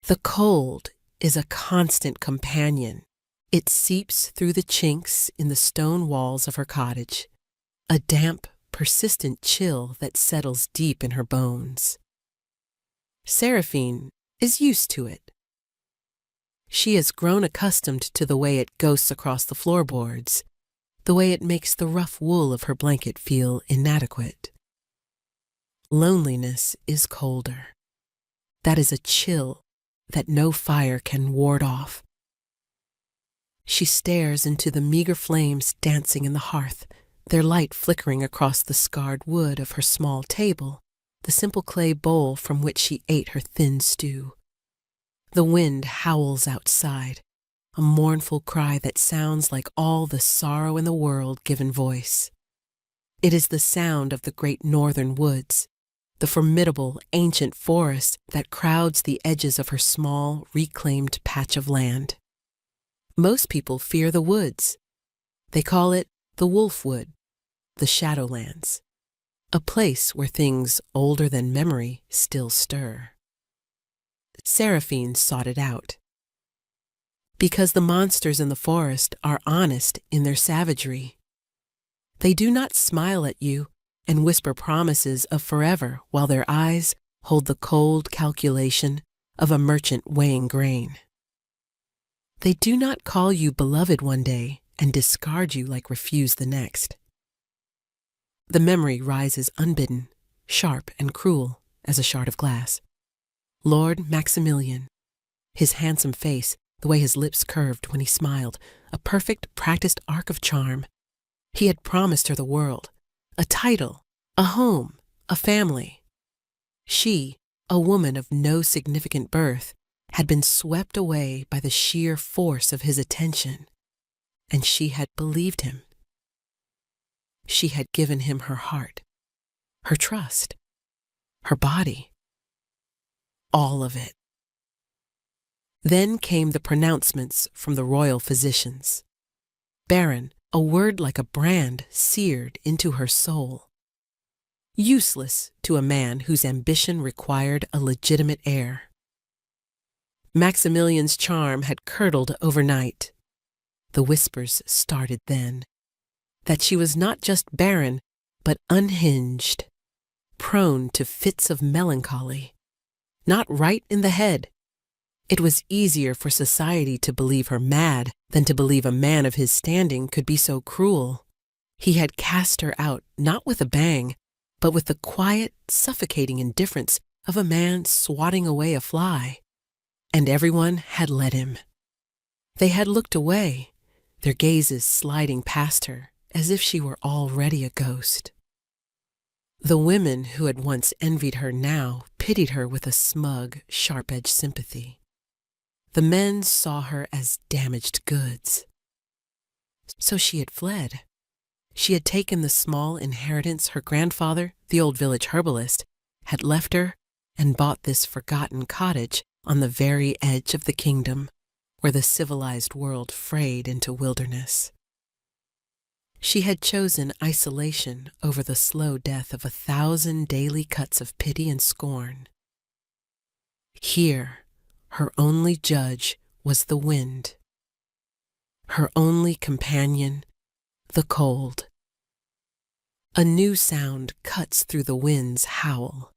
The cold is a constant companion. It seeps through the chinks in the stone walls of her cottage, a damp, persistent chill that settles deep in her bones. Seraphine is used to it. She has grown accustomed to the way it ghosts across the floorboards, the way it makes the rough wool of her blanket feel inadequate. Loneliness is colder. That is a chill that no fire can ward off. She stares into the meager flames dancing in the hearth, their light flickering across the scarred wood of her small table, the simple clay bowl from which she ate her thin stew. The wind howls outside, a mournful cry that sounds like all the sorrow in the world given voice. It is the sound of the great northern woods, the formidable ancient forest that crowds the edges of her small, reclaimed patch of land. Most people fear the woods. They call it the Wolfwood, the Shadowlands, a place where things older than memory still stir. Seraphine sought it out. Because the monsters in the forest are honest in their savagery. They do not smile at you and whisper promises of forever while their eyes hold the cold calculation of a merchant weighing grain. They do not call you beloved one day and discard you like refuse the next. The memory rises unbidden, sharp and cruel as a shard of glass. Lord Maximilian, his handsome face, the way his lips curved when he smiled, a perfect, practiced arc of charm. He had promised her the world, a title, a home, a family. She, a woman of no significant birth, had been swept away by the sheer force of his attention, and she had believed him. She had given him her heart, her trust, her body, all of it. Then came the pronouncements from the royal physicians. Barren, a word like a brand seared into her soul. Useless to a man whose ambition required a legitimate heir. Maximilian's charm had curdled overnight. The whispers started then, that she was not just barren, but unhinged, prone to fits of melancholy, not right in the head. It was easier for society to believe her mad than to believe a man of his standing could be so cruel. He had cast her out not with a bang, but with the quiet, suffocating indifference of a man swatting away a fly. And everyone had let him. They had looked away, their gazes sliding past her as if she were already a ghost. The women who had once envied her now pitied her with a smug, sharp-edged sympathy. The men saw her as damaged goods. So she had fled. She had taken the small inheritance her grandfather, the old village herbalist, had left her and bought this forgotten cottage on the very edge of the kingdom, where the civilized world frayed into wilderness. She had chosen isolation over the slow death of 1,000 daily cuts of pity and scorn. Here, her only judge was the wind. Her only companion, the cold. A new sound cuts through the wind's howl,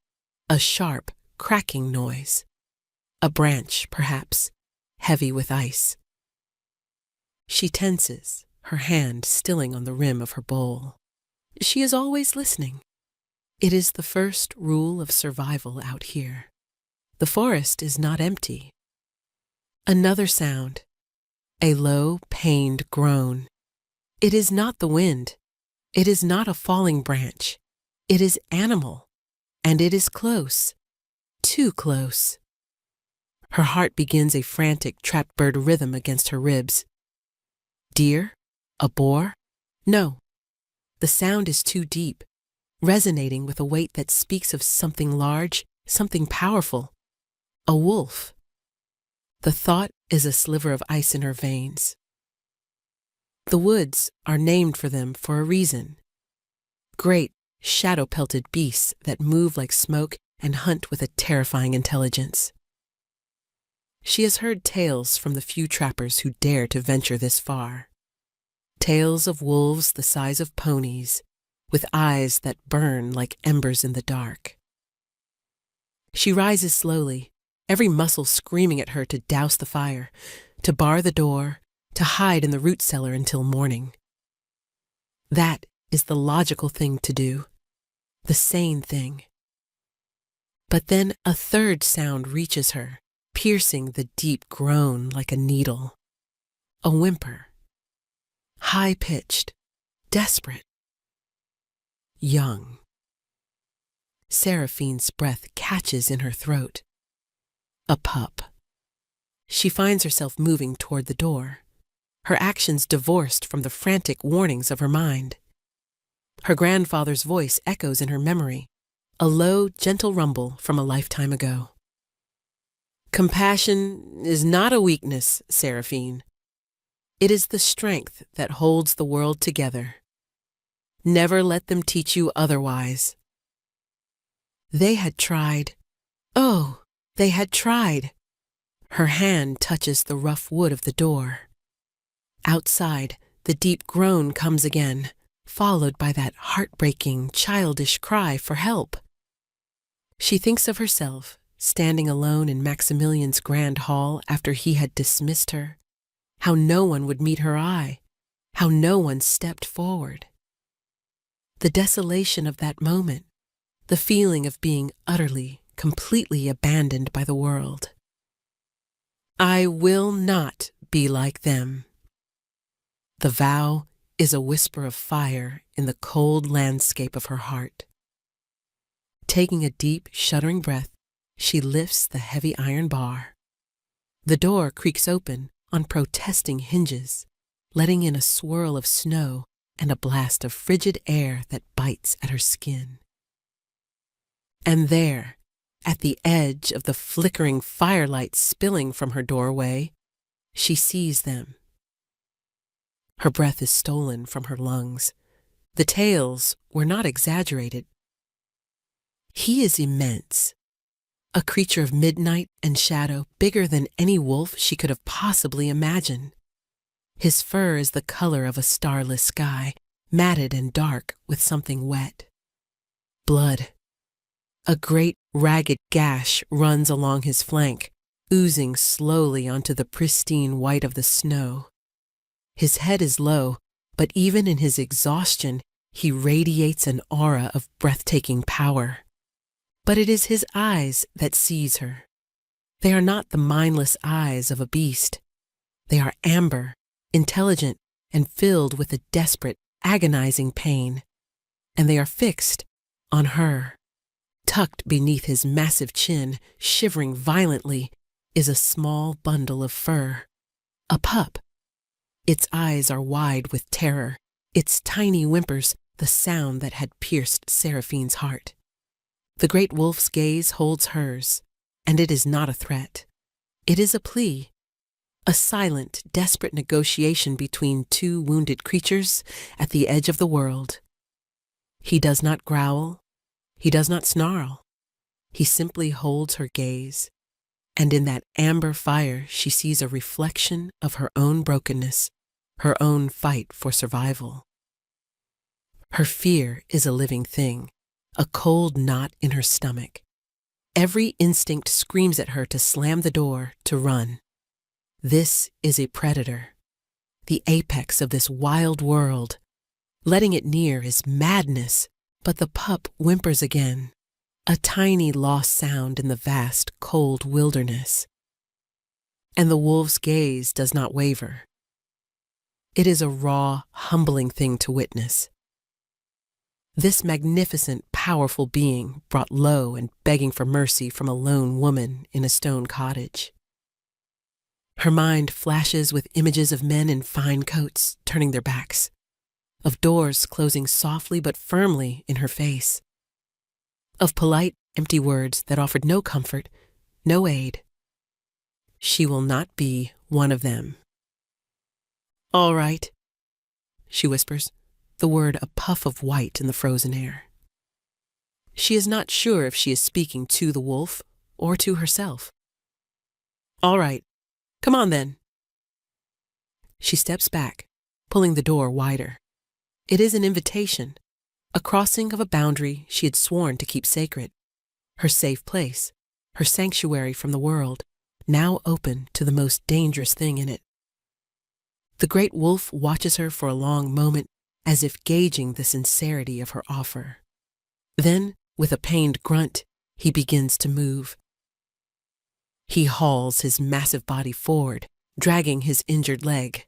a sharp, cracking noise. A branch, perhaps, heavy with ice. She tenses, her hand stilling on the rim of her bowl. She is always listening. It is the first rule of survival out here. The forest is not empty. Another sound, a low, pained groan. It is not the wind. It is not a falling branch. It is animal, and it is close, too close. Her heart begins a frantic trapped bird rhythm against her ribs. Deer? A boar? No. The sound is too deep, resonating with a weight that speaks of something large, something powerful. A wolf. The thought is a sliver of ice in her veins. The woods are named for them for a reason. Great, shadow-pelted beasts that move like smoke and hunt with a terrifying intelligence. She has heard tales from the few trappers who dare to venture this far. Tales of wolves the size of ponies, with eyes that burn like embers in the dark. She rises slowly, every muscle screaming at her to douse the fire, to bar the door, to hide in the root cellar until morning. That is the logical thing to do, the sane thing. But then a third sound reaches her, piercing the deep groan like a needle. A whimper. High-pitched, desperate, young. Seraphine's breath catches in her throat. A pup. She finds herself moving toward the door, her actions divorced from the frantic warnings of her mind. Her grandfather's voice echoes in her memory, a low, gentle rumble from a lifetime ago. Compassion is not a weakness, Seraphine. It is the strength that holds the world together. Never let them teach you otherwise. They had tried. Oh, they had tried. Her hand touches the rough wood of the door. Outside, the deep groan comes again, followed by that heartbreaking, childish cry for help. She thinks of herself, standing alone in Maximilian's grand hall after he had dismissed her, how no one would meet her eye, how no one stepped forward. The desolation of that moment, the feeling of being utterly, completely abandoned by the world. I will not be like them. The vow is a whisper of fire in the cold landscape of her heart. Taking a deep, shuddering breath, she lifts the heavy iron bar. The door creaks open on protesting hinges, letting in a swirl of snow and a blast of frigid air that bites at her skin. And there, at the edge of the flickering firelight spilling from her doorway, she sees them. Her breath is stolen from her lungs. The tales were not exaggerated. He is immense, a creature of midnight and shadow, bigger than any wolf she could have possibly imagined. His fur is the color of a starless sky, matted and dark with something wet. Blood. A great ragged gash runs along his flank, oozing slowly onto the pristine white of the snow. His head is low, but even in his exhaustion, he radiates an aura of breathtaking power. But it is his eyes that seize her. They are not the mindless eyes of a beast. They are amber, intelligent, and filled with a desperate, agonizing pain. And they are fixed on her. Tucked beneath his massive chin, shivering violently, is a small bundle of fur. A pup. Its eyes are wide with terror, its tiny whimpers the sound that had pierced Seraphine's heart. The great wolf's gaze holds hers, and it is not a threat. It is a plea, a silent, desperate negotiation between two wounded creatures at the edge of the world. He does not growl. He does not snarl. He simply holds her gaze, and in that amber fire she sees a reflection of her own brokenness, her own fight for survival. Her fear is a living thing, a cold knot in her stomach. Every instinct screams at her to slam the door, to run. This is a predator, the apex of this wild world. Letting it near is madness. But the pup whimpers again, a tiny lost sound in the vast, cold wilderness. And the wolf's gaze does not waver. It is a raw, humbling thing to witness. This magnificent, powerful being brought low and begging for mercy from a lone woman in a stone cottage. Her mind flashes with images of men in fine coats turning their backs, of doors closing softly but firmly in her face, of polite, empty words that offered no comfort, no aid. She will not be one of them. All right, she whispers, the word a puff of white in the frozen air. She is not sure if she is speaking to the wolf or to herself. All right, Come on then. She steps back, pulling the door wider. It is an invitation, a crossing of a boundary she had sworn to keep sacred. Her safe place, her sanctuary from the world, now open to the most dangerous thing in it. The great wolf watches her for a long moment, as if gauging the sincerity of her offer. Then, with a pained grunt, he begins to move. He hauls his massive body forward, dragging his injured leg.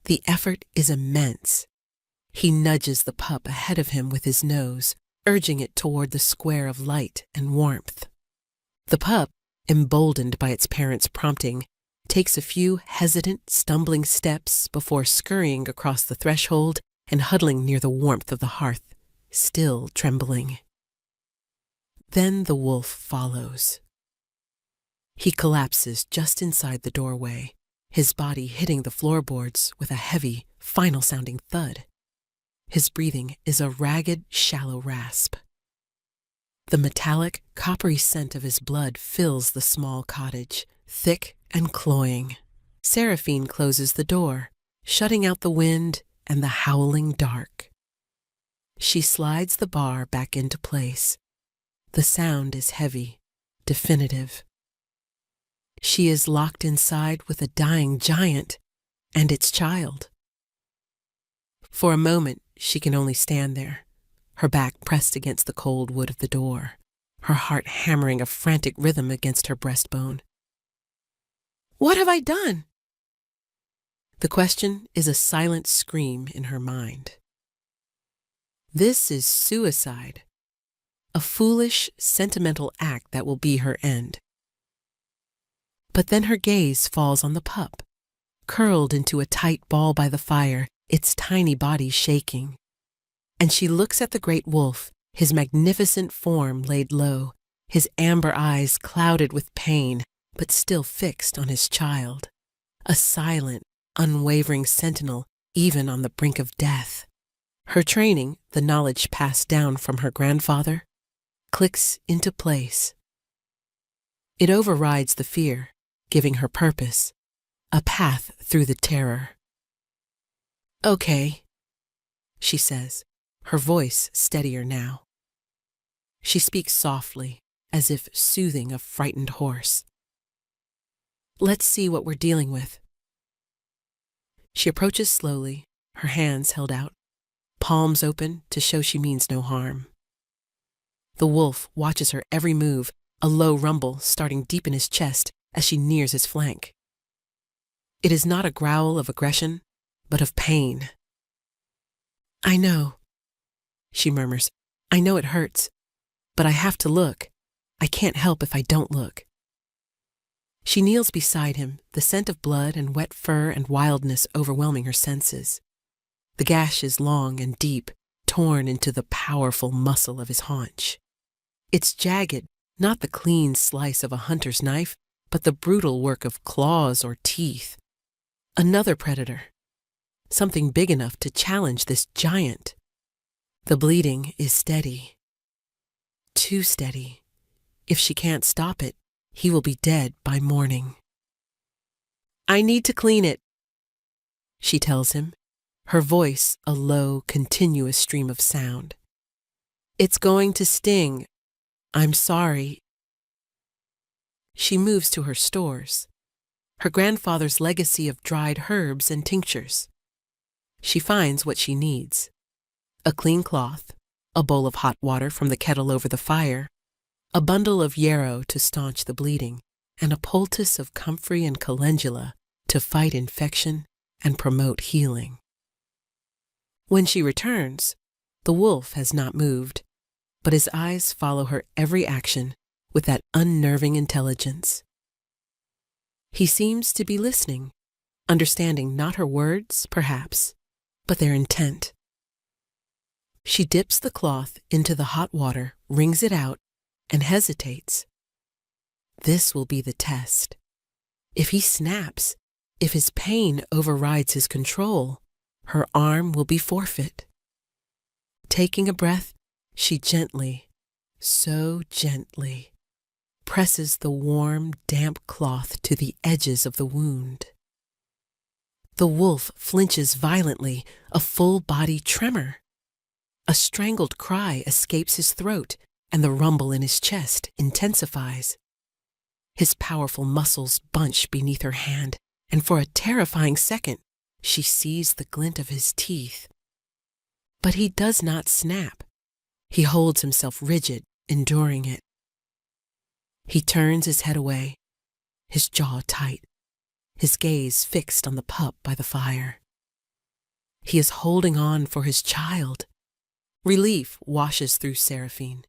The effort is immense. He nudges the pup ahead of him with his nose, urging it toward the square of light and warmth. The pup, emboldened by its parents' prompting, takes a few hesitant, stumbling steps before scurrying across the threshold and huddling near the warmth of the hearth, still trembling. Then the wolf follows. He collapses just inside the doorway, his body hitting the floorboards with a heavy, final-sounding thud. His breathing is a ragged, shallow rasp. The metallic, coppery scent of his blood fills the small cottage, thick and cloying. Seraphine closes the door, shutting out the wind and the howling dark. She slides the bar back into place. The sound is heavy, definitive. She is locked inside with a dying giant and its child. For a moment, she can only stand there, her back pressed against the cold wood of the door, her heart hammering a frantic rhythm against her breastbone. What have I done? The question is a silent scream in her mind. This is suicide, a foolish, sentimental act that will be her end. But then her gaze falls on the pup, curled into a tight ball by the fire, its tiny body shaking. And she looks at the great wolf, his magnificent form laid low, his amber eyes clouded with pain, but still fixed on his child, a silent, unwavering sentinel even on the brink of death. Her training, the knowledge passed down from her grandfather, clicks into place. It overrides the fear, giving her purpose, a path through the terror. Okay, she says, her voice steadier now. She speaks softly, as if soothing a frightened horse. Let's see what we're dealing with. She approaches slowly, her hands held out, palms open to show she means no harm. The wolf watches her every move, a low rumble starting deep in his chest as she nears his flank. It is not a growl of aggression, but of pain. I know, she murmurs. I know it hurts, but I have to look. I can't help if I don't look. She kneels beside him, the scent of blood and wet fur and wildness overwhelming her senses. The gash is long and deep, torn into the powerful muscle of his haunch. It's jagged, not the clean slice of a hunter's knife, but the brutal work of claws or teeth. Another predator. Something big enough to challenge this giant. The bleeding is steady. Too steady. If she can't stop it, he will be dead by morning. I need to clean it, she tells him, her voice a low, continuous stream of sound. It's going to sting. I'm sorry. She moves to her stores, her grandfather's legacy of dried herbs and tinctures. She finds what she needs. A clean cloth, a bowl of hot water from the kettle over the fire, a bundle of yarrow to staunch the bleeding, and a poultice of comfrey and calendula to fight infection and promote healing. When she returns, the wolf has not moved, but his eyes follow her every action with that unnerving intelligence. He seems to be listening, understanding not her words, perhaps, but their intent. She dips the cloth into the hot water, wrings it out, and hesitates. This will be the test. If he snaps, if his pain overrides his control, her arm will be forfeit. Taking a breath, she gently, so gently, presses the warm, damp cloth to the edges of the wound. The wolf flinches violently, a full-body tremor. A strangled cry escapes his throat, and the rumble in his chest intensifies. His powerful muscles bunch beneath her hand, and for a terrifying second, she sees the glint of his teeth. But he does not snap. He holds himself rigid, enduring it. He turns his head away, his jaw tight, his gaze fixed on the pup by the fire. He is holding on for his child. Relief washes through Seraphine,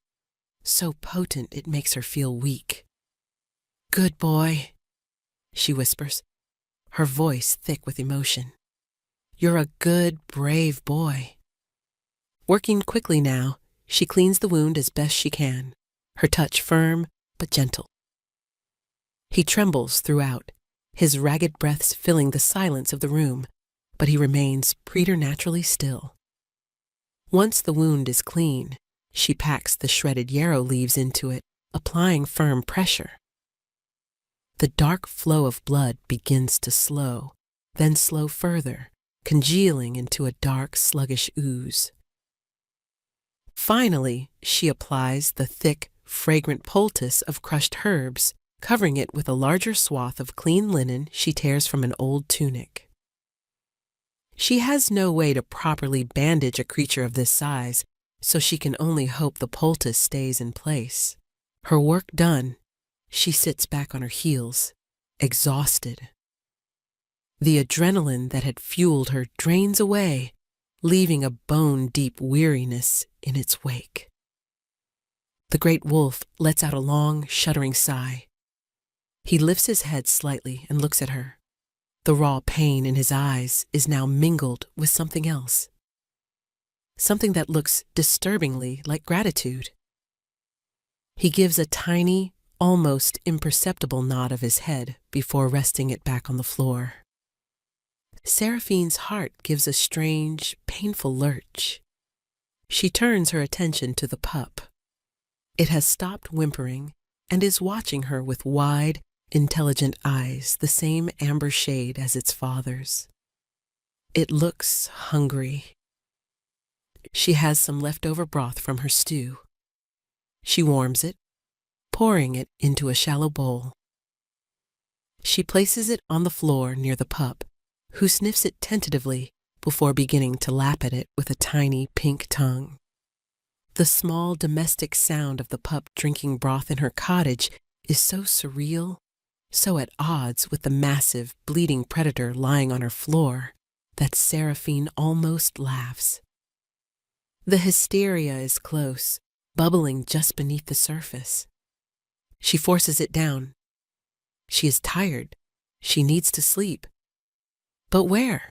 so potent it makes her feel weak. "Good boy," she whispers, her voice thick with emotion. "You're a good, brave boy." Working quickly now, she cleans the wound as best she can, her touch firm but gentle. He trembles throughout, his ragged breaths filling the silence of the room, but he remains preternaturally still. Once the wound is clean, she packs the shredded yarrow leaves into it, applying firm pressure. The dark flow of blood begins to slow, then slow further, congealing into a dark, sluggish ooze. Finally, she applies the thick, fragrant poultice of crushed herbs, covering it with a larger swath of clean linen she tears from an old tunic. She has no way to properly bandage a creature of this size, so she can only hope the poultice stays in place. Her work done, she sits back on her heels, exhausted. The adrenaline that had fueled her drains away, leaving a bone-deep weariness in its wake. The great wolf lets out a long, shuddering sigh. He lifts his head slightly and looks at her. The raw pain in his eyes is now mingled with something else. Something that looks disturbingly like gratitude. He gives a tiny, almost imperceptible nod of his head before resting it back on the floor. Seraphine's heart gives a strange, painful lurch. She turns her attention to the pup. It has stopped whimpering and is watching her with wide, intelligent eyes, the same amber shade as its father's. It looks hungry. She has some leftover broth from her stew. She warms it, pouring it into a shallow bowl. She places it on the floor near the pup, who sniffs it tentatively before beginning to lap at it with a tiny pink tongue. The small domestic sound of the pup drinking broth in her cottage is so surreal, so at odds with the massive, bleeding predator lying on her floor, that Seraphine almost laughs. The hysteria is close, bubbling just beneath the surface. She forces it down. She is tired. She needs to sleep. But where?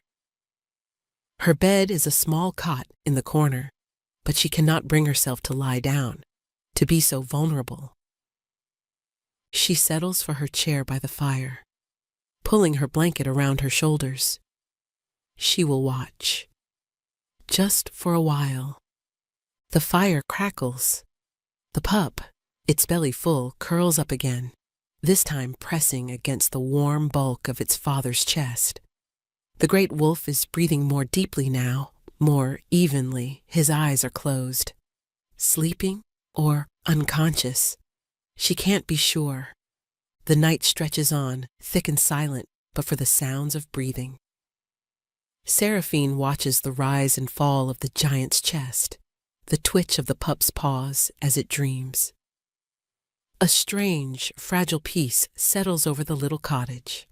Her bed is a small cot in the corner, but she cannot bring herself to lie down, to be so vulnerable. She settles for her chair by the fire, pulling her blanket around her shoulders. She will watch. Just for a while. The fire crackles. The pup, its belly full, curls up again, this time pressing against the warm bulk of its father's chest. The great wolf is breathing more deeply now, more evenly. His eyes are closed. Sleeping or unconscious? She can't be sure. The night stretches on, thick and silent, but for the sounds of breathing. Seraphine watches the rise and fall of the giant's chest, the twitch of the pup's paws as it dreams. A strange, fragile peace settles over the little cottage.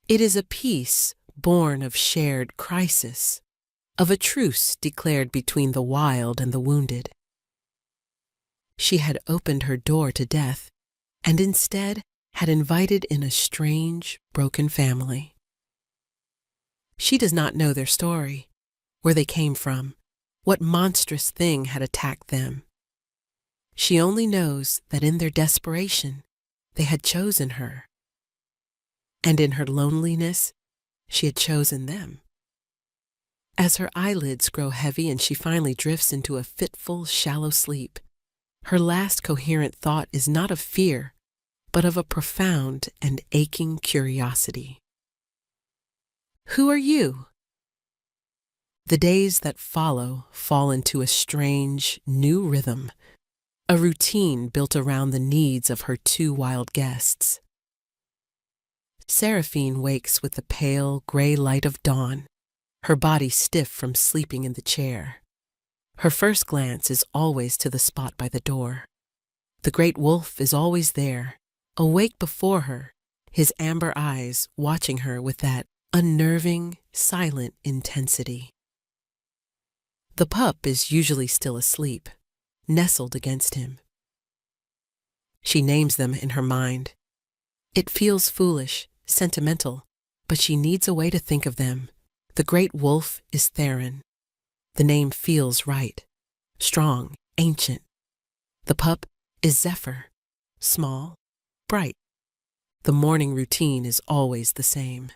It is a peace born of shared crisis, of a truce declared between the wild and the wounded. She had opened her door to death, and instead had invited in a strange, broken family. She does not know their story, where they came from, what monstrous thing had attacked them. She only knows that in their desperation, they had chosen her. And in her loneliness, she had chosen them. As her eyelids grow heavy and she finally drifts into a fitful, shallow sleep, Her last coherent thought is not of fear, but of a profound and aching curiosity. Who are you? The days that follow fall into a strange, new rhythm, a routine built around the needs of her two wild guests. Seraphine wakes with the pale, gray light of dawn, her body stiff from sleeping in the chair. Her first glance is always to the spot by the door. The great wolf is always there, awake before her, his amber eyes watching her with that unnerving, silent intensity. The pup is usually still asleep, nestled against him. She names them in her mind. It feels foolish, sentimental, but she needs a way to think of them. The great wolf is Theron. The name feels right, strong, ancient. The pup is Zephyr, small, bright. The morning routine is always the same.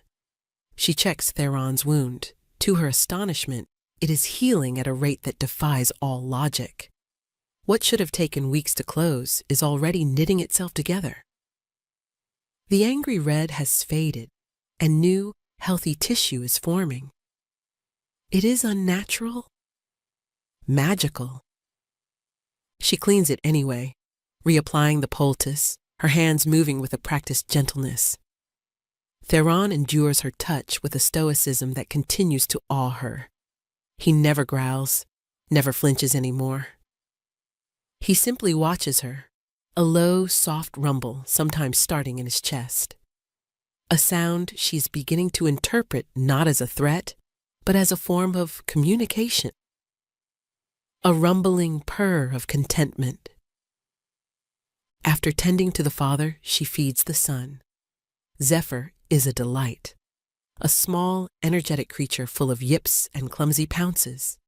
She checks Theron's wound. To her astonishment, it is healing at a rate that defies all logic. What should have taken weeks to close is already knitting itself together. The angry red has faded, and new, healthy tissue is forming. It is unnatural, magical. She cleans it anyway, reapplying the poultice, her hands moving with a practiced gentleness. Theron endures her touch with a stoicism that continues to awe her. He never growls, never flinches anymore. He simply watches her, a low, soft rumble sometimes starting in his chest. A sound she's beginning to interpret not as a threat, but as a form of communication. A rumbling purr of contentment. After tending to the father, she feeds the son. Zephyr is a delight, a small, energetic creature full of yips and clumsy pounces.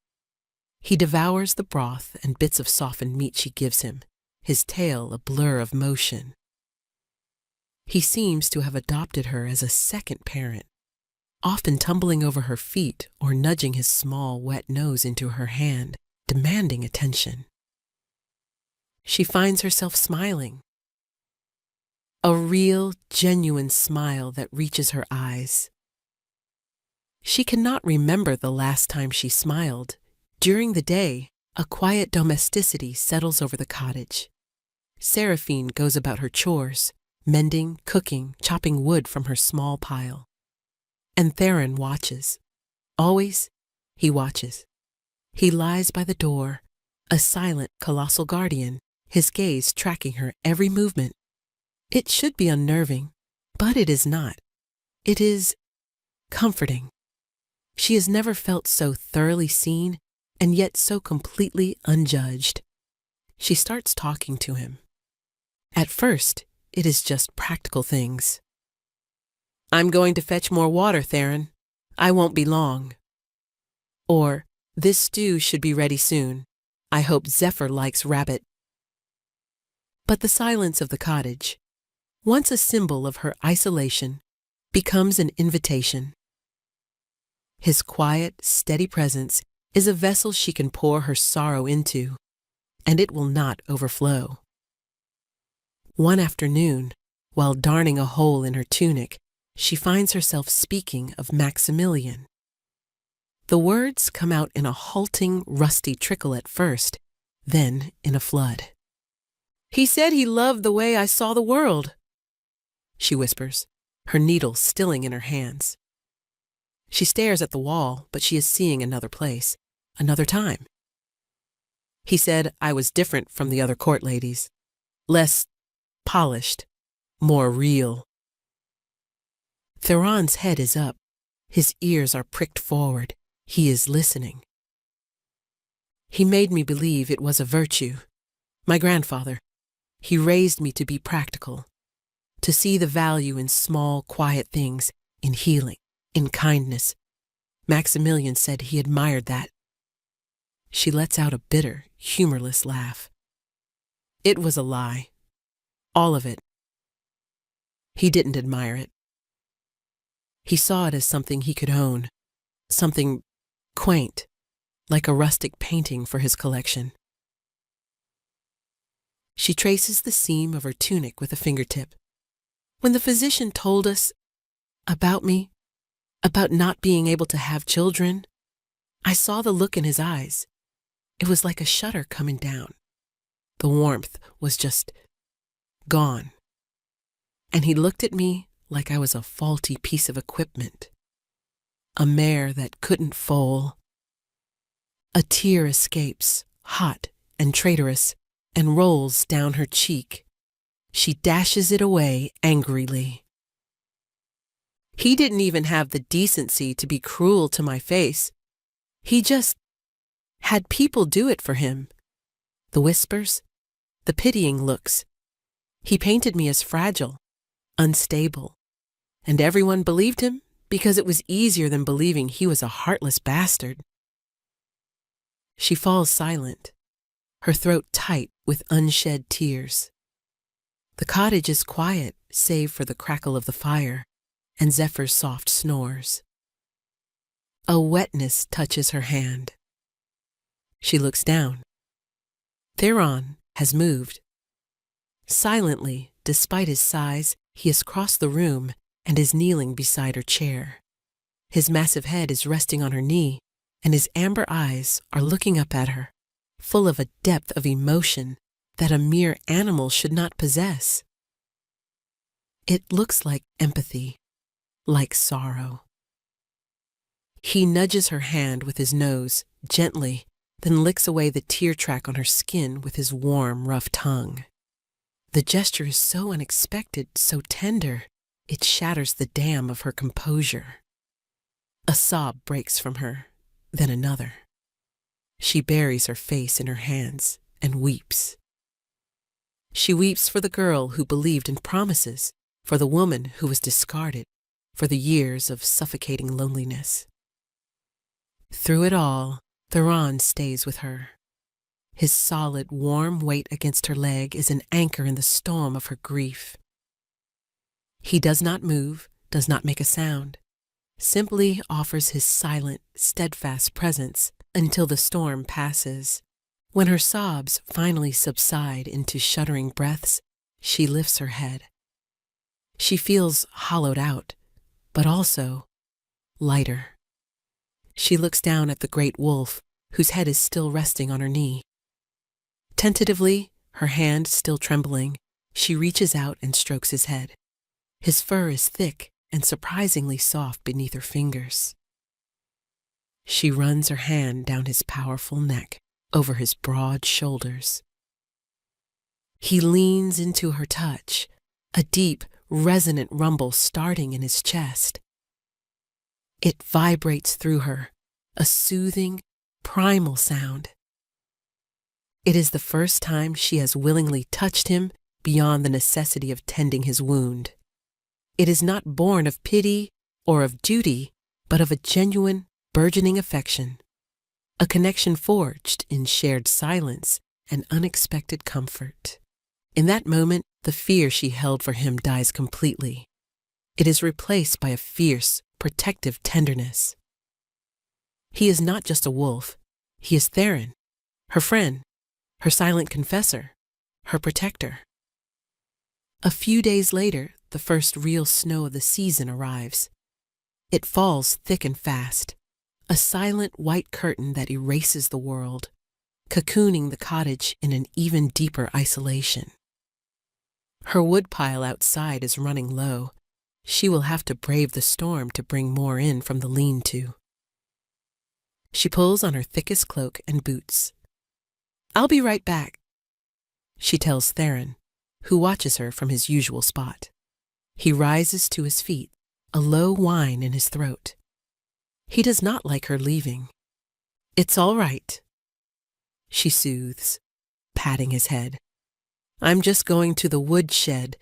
He devours the broth and bits of softened meat she gives him, his tail a blur of motion. He seems to have adopted her as a second parent, often tumbling over her feet or nudging his small, wet nose into her hand, demanding attention. She finds herself smiling. A real, genuine smile that reaches her eyes. She cannot remember the last time she smiled. During the day, a quiet domesticity settles over the cottage. Seraphine goes about her chores, mending, cooking, chopping wood from her small pile. And Theron watches. Always, he watches. He lies by the door, a silent, colossal guardian, his gaze tracking her every movement. It should be unnerving, but it is not. It is comforting. She has never felt so thoroughly seen and yet so completely unjudged. She starts talking to him. At first, it is just practical things. "I'm going to fetch more water, Theron. I won't be long." Or, "This stew should be ready soon. I hope Zephyr likes rabbit." But the silence of the cottage, once a symbol of her isolation, becomes an invitation. His quiet, steady presence is a vessel she can pour her sorrow into, and it will not overflow. One afternoon, while darning a hole in her tunic, she finds herself speaking of Maximilian. The words come out in a halting, rusty trickle at first, then in a flood. "He said he loved the way I saw the world," she whispers, her needle stilling in her hands. She stares at the wall, but she is seeing another place, another time. "He said I was different from the other court ladies, less polished, more real." Theron's head is up, his ears are pricked forward, he is listening. "He made me believe it was a virtue. My grandfather, he raised me to be practical, to see the value in small, quiet things, in healing, in kindness. Maximilian said he admired that." She lets out a bitter, humorless laugh. "It was a lie. All of it. He didn't admire it. He saw it as something he could own, something quaint, like a rustic painting for his collection." She traces the seam of her tunic with a fingertip. When the physician told us about me, about not being able to have children, I saw the look in his eyes. It was like a shutter coming down. The warmth was just gone. And he looked at me like I was a faulty piece of equipment, a mare that couldn't foal. A tear escapes, hot and traitorous, and rolls down her cheek. She dashes it away angrily. He didn't even have the decency to be cruel to my face. He just had people do it for him. The whispers, the pitying looks. He painted me as fragile, unstable, and everyone believed him because it was easier than believing he was a heartless bastard. She falls silent, her throat tight with unshed tears. The cottage is quiet save for the crackle of the fire and Zephyr's soft snores. A wetness touches her hand. She looks down. Theron has moved. Silently, despite his size, he has crossed the room and is kneeling beside her chair. His massive head is resting on her knee, and his amber eyes are looking up at her, full of a depth of emotion that a mere animal should not possess. It looks like empathy, like sorrow. He nudges her hand with his nose, gently, then licks away the tear track on her skin with his warm, rough tongue. The gesture is so unexpected, so tender, it shatters the dam of her composure. A sob breaks from her, then another. She buries her face in her hands and weeps. She weeps for the girl who believed in promises, for the woman who was discarded, for the years of suffocating loneliness. Through it all, Theron stays with her. His solid, warm weight against her leg is an anchor in the storm of her grief. He does not move, does not make a sound, simply offers his silent, steadfast presence until the storm passes. When her sobs finally subside into shuddering breaths, she lifts her head. She feels hollowed out, but also lighter. She looks down at the great wolf, whose head is still resting on her knee. Tentatively, her hand still trembling, she reaches out and strokes his head. His fur is thick and surprisingly soft beneath her fingers. She runs her hand down his powerful neck, over his broad shoulders. He leans into her touch, a deep, resonant rumble starting in his chest. It vibrates through her, a soothing, primal sound. It is the first time she has willingly touched him beyond the necessity of tending his wound. It is not born of pity or of duty, but of a genuine, burgeoning affection, a connection forged in shared silence and unexpected comfort. In that moment, the fear she held for him dies completely. It is replaced by a fierce, protective tenderness. He is not just a wolf. He is Theron, her friend, her silent confessor, her protector. A few days later, the first real snow of the season arrives. It falls thick and fast, a silent white curtain that erases the world, cocooning the cottage in an even deeper isolation. Her woodpile outside is running low. She will have to brave the storm to bring more in from the lean-to. She pulls on her thickest cloak and boots. "I'll be right back," she tells Theron, who watches her from his usual spot. He rises to his feet, a low whine in his throat. He does not like her leaving. "It's all right," she soothes, patting his head. "I'm just going to the woodshed.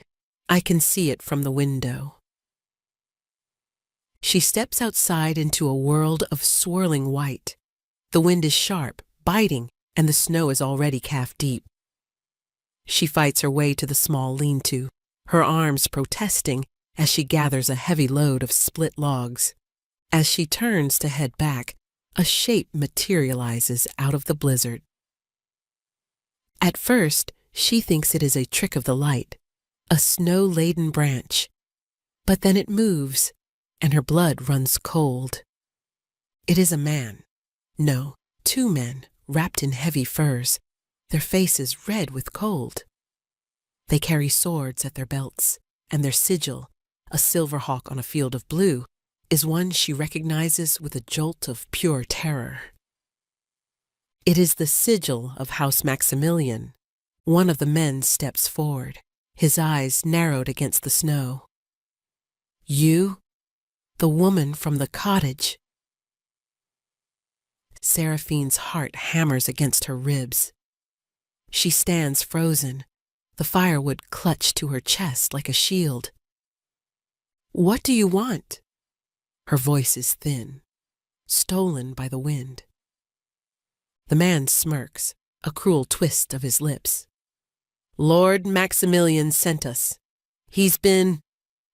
I can see it from the window." She steps outside into a world of swirling white. The wind is sharp, biting, and the snow is already calf-deep. She fights her way to the small lean-to, her arms protesting as she gathers a heavy load of split logs. As she turns to head back, a shape materializes out of the blizzard. At first, She thinks it is a trick of the light, a snow-laden branch. But then it moves, and her blood runs cold. It is a man. No, two men, wrapped in heavy furs, their faces red with cold. They carry swords at their belts, and their sigil, a silver hawk on a field of blue, is one she recognizes with a jolt of pure terror. It is the sigil of House Maximilian. One of the men steps forward, his eyes narrowed against the snow. You? The woman from the cottage. Seraphine's heart hammers against her ribs. She stands frozen, the firewood clutched to her chest like a shield. What do you want? Her voice is thin, stolen by the wind. The man smirks, a cruel twist of his lips. Lord Maximilian sent us. He's been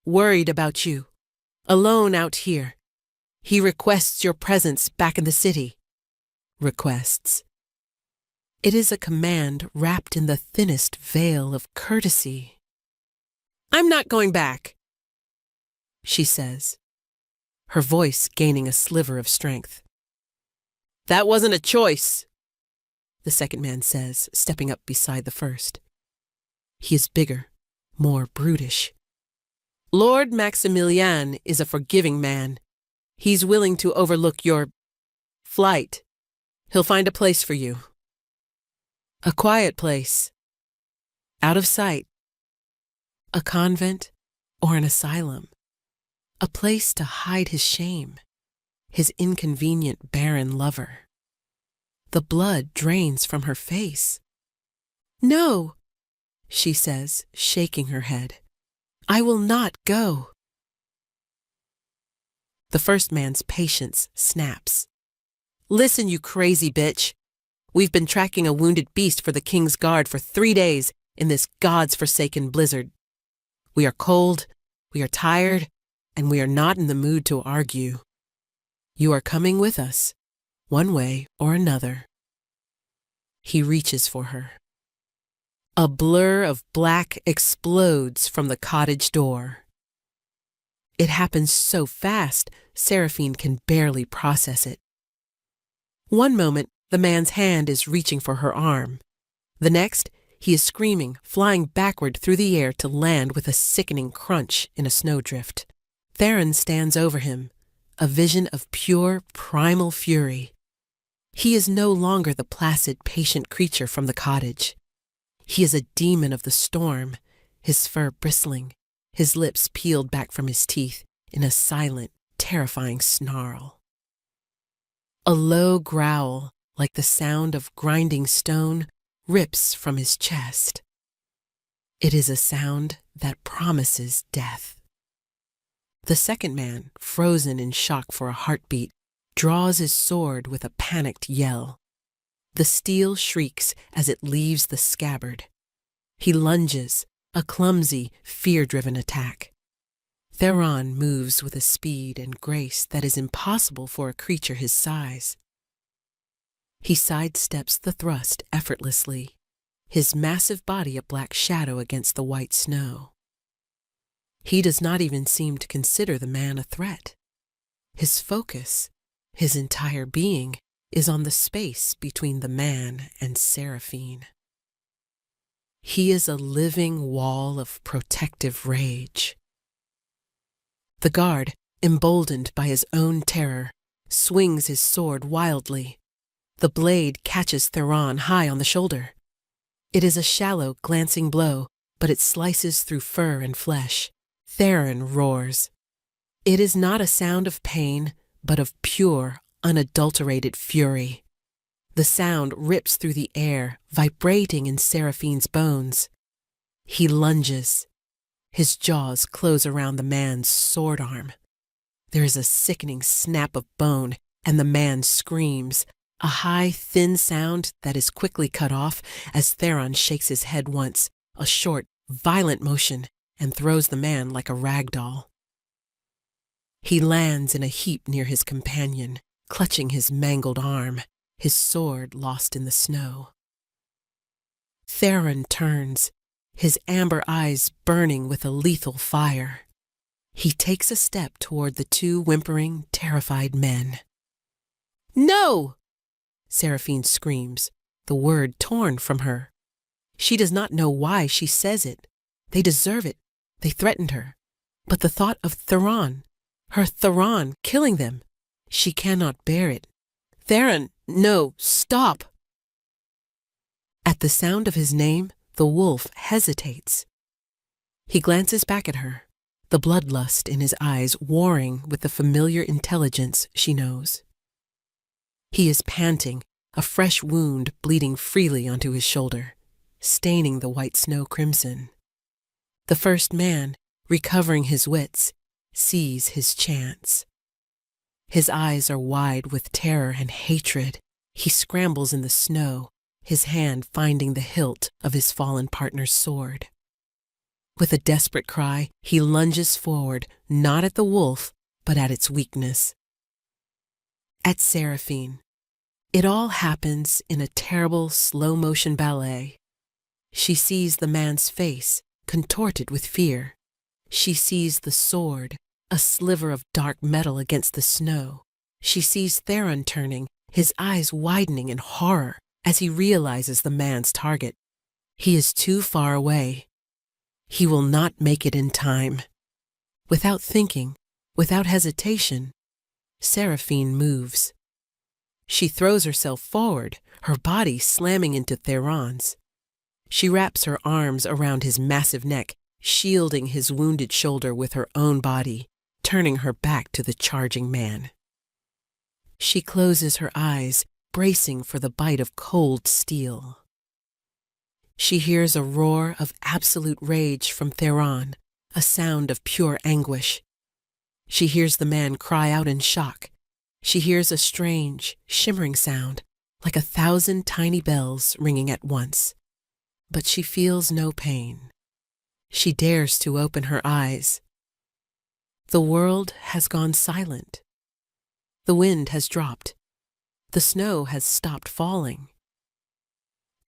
worried about you, alone out here. He requests your presence back in the city. Requests. It is a command wrapped in the thinnest veil of courtesy. I'm not going back, she says, her voice gaining a sliver of strength. That wasn't a choice, the second man says, stepping up beside the first. He is bigger, more brutish. Lord Maximilian is a forgiving man. He's willing to overlook your flight. He'll find a place for you. A quiet place. Out of sight. A convent or an asylum. A place to hide his shame, his inconvenient barren lover. The blood drains from her face. No, she says, shaking her head. I will not go. The first man's patience snaps. Listen, you crazy bitch. We've been tracking a wounded beast for the King's Guard for 3 days in this God's forsaken blizzard. We are cold, we are tired, and we are not in the mood to argue. You are coming with us, one way or another. He reaches for her. A blur of black explodes from the cottage door. It happens so fast, Seraphine can barely process it. One moment, the man's hand is reaching for her arm. The next, he is screaming, flying backward through the air to land with a sickening crunch in a snowdrift. Theron stands over him, a vision of pure, primal fury. He is no longer the placid, patient creature from the cottage. He is a demon of the storm, his fur bristling, his lips peeled back from his teeth in a silent, terrifying snarl. A low growl, like the sound of grinding stone, rips from his chest. It is a sound that promises death. The second man, frozen in shock for a heartbeat, draws his sword with a panicked yell. The steel shrieks as it leaves the scabbard. He lunges, a clumsy, fear-driven attack. Theron moves with a speed and grace that is impossible for a creature his size. He sidesteps the thrust effortlessly, his massive body a black shadow against the white snow. He does not even seem to consider the man a threat. His focus, his entire being, is on the space between the man and Seraphine. He is a living wall of protective rage. The guard, emboldened by his own terror, swings his sword wildly. The blade catches Theron high on the shoulder. It is a shallow, glancing blow, but it slices through fur and flesh. Theron roars. It is not a sound of pain, but of pure, unadulterated fury. The sound rips through the air, vibrating in Seraphine's bones. He lunges. His jaws close around the man's sword arm. There is a sickening snap of bone, and the man screams, a high, thin sound that is quickly cut off as Theron shakes his head once, a short, violent motion, and throws the man like a rag doll. He lands in a heap near his companion, clutching his mangled arm, his sword lost in the snow. Theron turns, his amber eyes burning with a lethal fire. He takes a step toward the two whimpering, terrified men. "No!" Seraphine screams, the word torn from her. She does not know why she says it. They deserve it. They threatened her. But the thought of Theron, her Theron, killing them, she cannot bear it. "Theron, no, stop!" At the sound of his name, the wolf hesitates. He glances back at her, the bloodlust in his eyes warring with the familiar intelligence she knows. He is panting, a fresh wound bleeding freely onto his shoulder, staining the white snow crimson. The first man, recovering his wits, sees his chance. His eyes are wide with terror and hatred. He scrambles in the snow, his hand finding the hilt of his fallen partner's sword. With a desperate cry, he lunges forward, not at the wolf, but at its weakness. At Seraphine. It all happens in a terrible slow-motion ballet. She sees the man's face, contorted with fear. She sees the sword, a sliver of dark metal against the snow. She sees Theron turning, his eyes widening in horror as he realizes the man's target. He is too far away. He will not make it in time. Without thinking, without hesitation, Seraphine moves. She throws herself forward, her body slamming into Theron's. She wraps her arms around his massive neck, shielding his wounded shoulder with her own body, turning her back to the charging man. She closes her eyes, bracing for the bite of cold steel. She hears a roar of absolute rage from Theron, a sound of pure anguish. She hears the man cry out in shock. She hears a strange, shimmering sound, like 1,000 tiny bells ringing at once. But she feels no pain. She dares to open her eyes. The world has gone silent. The wind has dropped. The snow has stopped falling.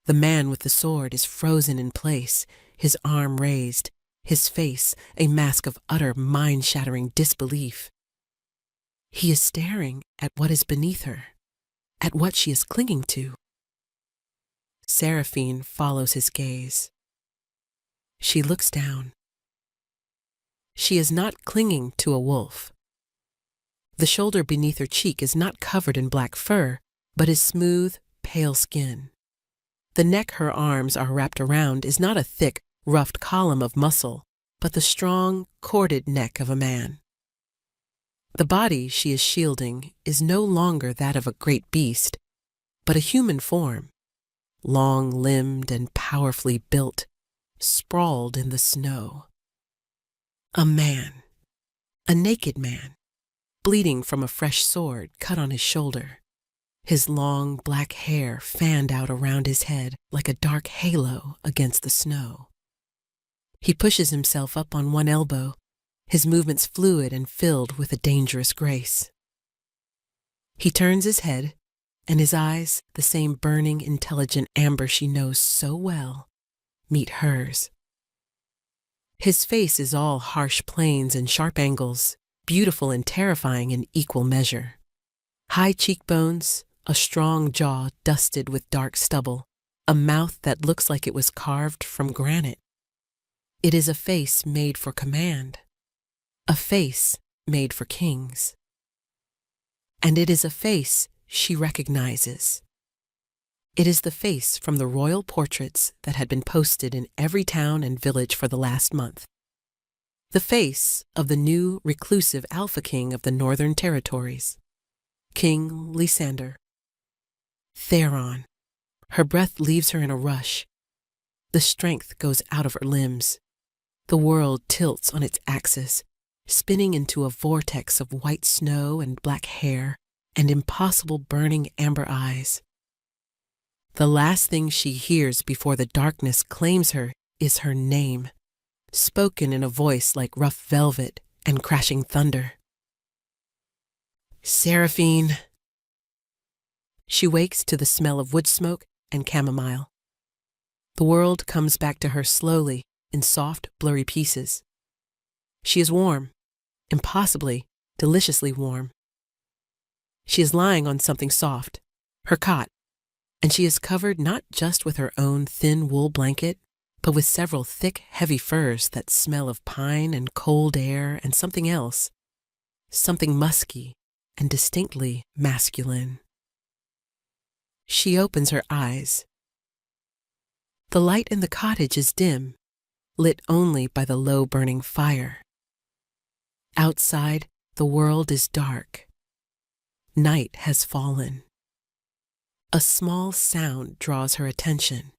The man with the sword is frozen in place, his arm raised, his face a mask of utter mind-shattering disbelief. He is staring at what is beneath her, at what she is clinging to. Seraphine follows his gaze. She looks down. She is not clinging to a wolf. The shoulder beneath her cheek is not covered in black fur, but is smooth, pale skin. The neck her arms are wrapped around is not a thick, roughed column of muscle, but the strong, corded neck of a man. The body she is shielding is no longer that of a great beast, but a human form, long-limbed and powerfully built, sprawled in the snow. A man, a naked man, bleeding from a fresh sword cut on his shoulder, his long black hair fanned out around his head like a dark halo against the snow. He pushes himself up on one elbow, his movements fluid and filled with a dangerous grace. He turns his head, and his eyes, the same burning, intelligent amber she knows so well, meet hers. His face is all harsh planes and sharp angles, beautiful and terrifying in equal measure. High cheekbones, a strong jaw dusted with dark stubble, a mouth that looks like it was carved from granite. It is a face made for command, a face made for kings. And it is a face she recognizes. It is the face from the royal portraits that had been posted in every town and village for the last month. The face of the new reclusive Alpha King of the Northern Territories, King Lysander. Theron. Her breath leaves her in a rush. The strength goes out of her limbs. The world tilts on its axis, spinning into a vortex of white snow and black hair and impossible burning amber eyes. The last thing she hears before the darkness claims her is her name, spoken in a voice like rough velvet and crashing thunder. Seraphine. She wakes to the smell of wood smoke and chamomile. The world comes back to her slowly in soft, blurry pieces. She is warm, impossibly, deliciously warm. She is lying on something soft, her cot, and she is covered not just with her own thin wool blanket, but with several thick, heavy furs that smell of pine and cold air and something else, something musky and distinctly masculine. She opens her eyes. The light in the cottage is dim, lit only by the low-burning fire. Outside, the world is dark. Night has fallen. A small sound draws her attention.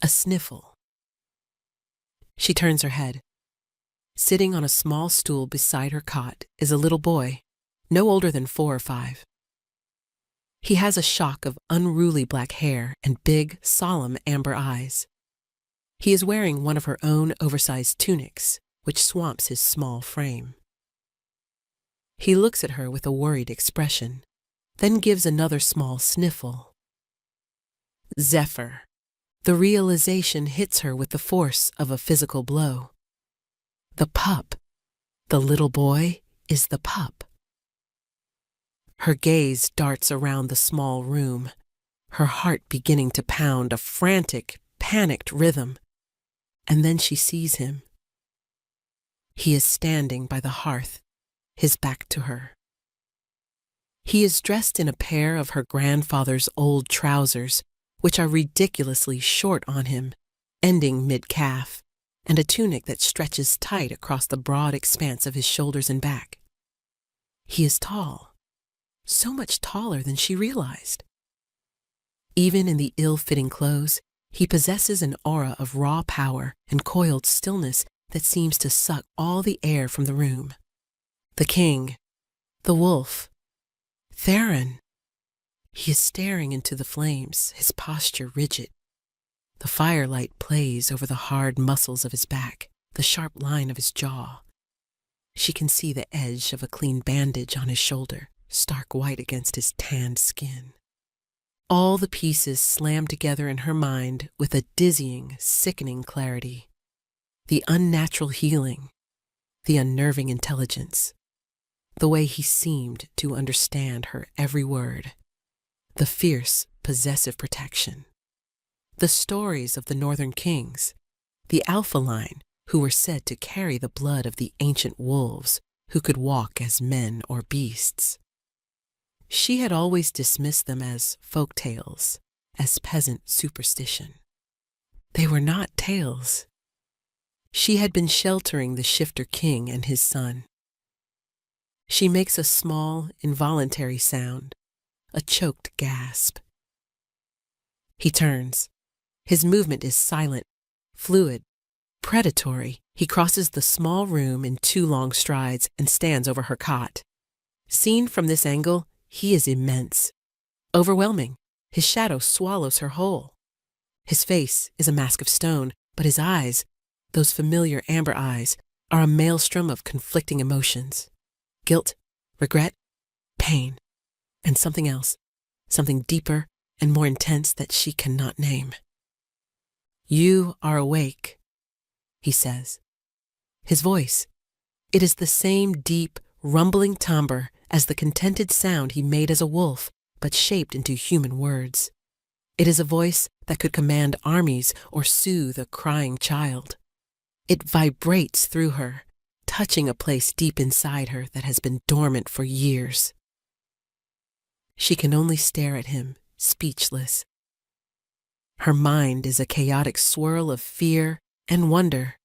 A sniffle. She turns her head. Sitting on a small stool beside her cot is a little boy, no older than 4 or 5. He has a shock of unruly black hair and big, solemn amber eyes. He is wearing one of her own oversized tunics, which swamps his small frame. He looks at her with a worried expression, then gives another small sniffle. Zephyr. The realization hits her with the force of a physical blow. The pup, the little boy, is the pup. Her gaze darts around the small room, her heart beginning to pound a frantic, panicked rhythm, and then she sees him. He is standing by the hearth, his back to her. He is dressed in a pair of her grandfather's old trousers, which are ridiculously short on him, ending mid-calf, and a tunic that stretches tight across the broad expanse of his shoulders and back. He is tall, so much taller than she realized. Even in the ill-fitting clothes, he possesses an aura of raw power and coiled stillness that seems to suck all the air from the room. The king, the wolf, Theron. He is staring into the flames, his posture rigid. The firelight plays over the hard muscles of his back, the sharp line of his jaw. She can see the edge of a clean bandage on his shoulder, stark white against his tanned skin. All the pieces slam together in her mind with a dizzying, sickening clarity. The unnatural healing, the unnerving intelligence, the way he seemed to understand her every word, the fierce, possessive protection, the stories of the northern kings, the alpha line who were said to carry the blood of the ancient wolves who could walk as men or beasts. She had always dismissed them as folk tales, as peasant superstition. They were not tales. She had been sheltering the shifter king and his son. She makes a small, involuntary sound, a choked gasp. He turns. His movement is silent, fluid, predatory. He crosses the small room in 2 long strides and stands over her cot. Seen from this angle, he is immense, overwhelming. His shadow swallows her whole. His face is a mask of stone, but his eyes, those familiar amber eyes, are a maelstrom of conflicting emotions. Guilt, regret, pain, and something else, something deeper and more intense that she cannot name. "You are awake," he says. His voice, it is the same deep, rumbling timbre as the contented sound he made as a wolf, but shaped into human words. It is a voice that could command armies or soothe a crying child. It vibrates through her, touching a place deep inside her that has been dormant for years. She can only stare at him, speechless. Her mind is a chaotic swirl of fear and wonder,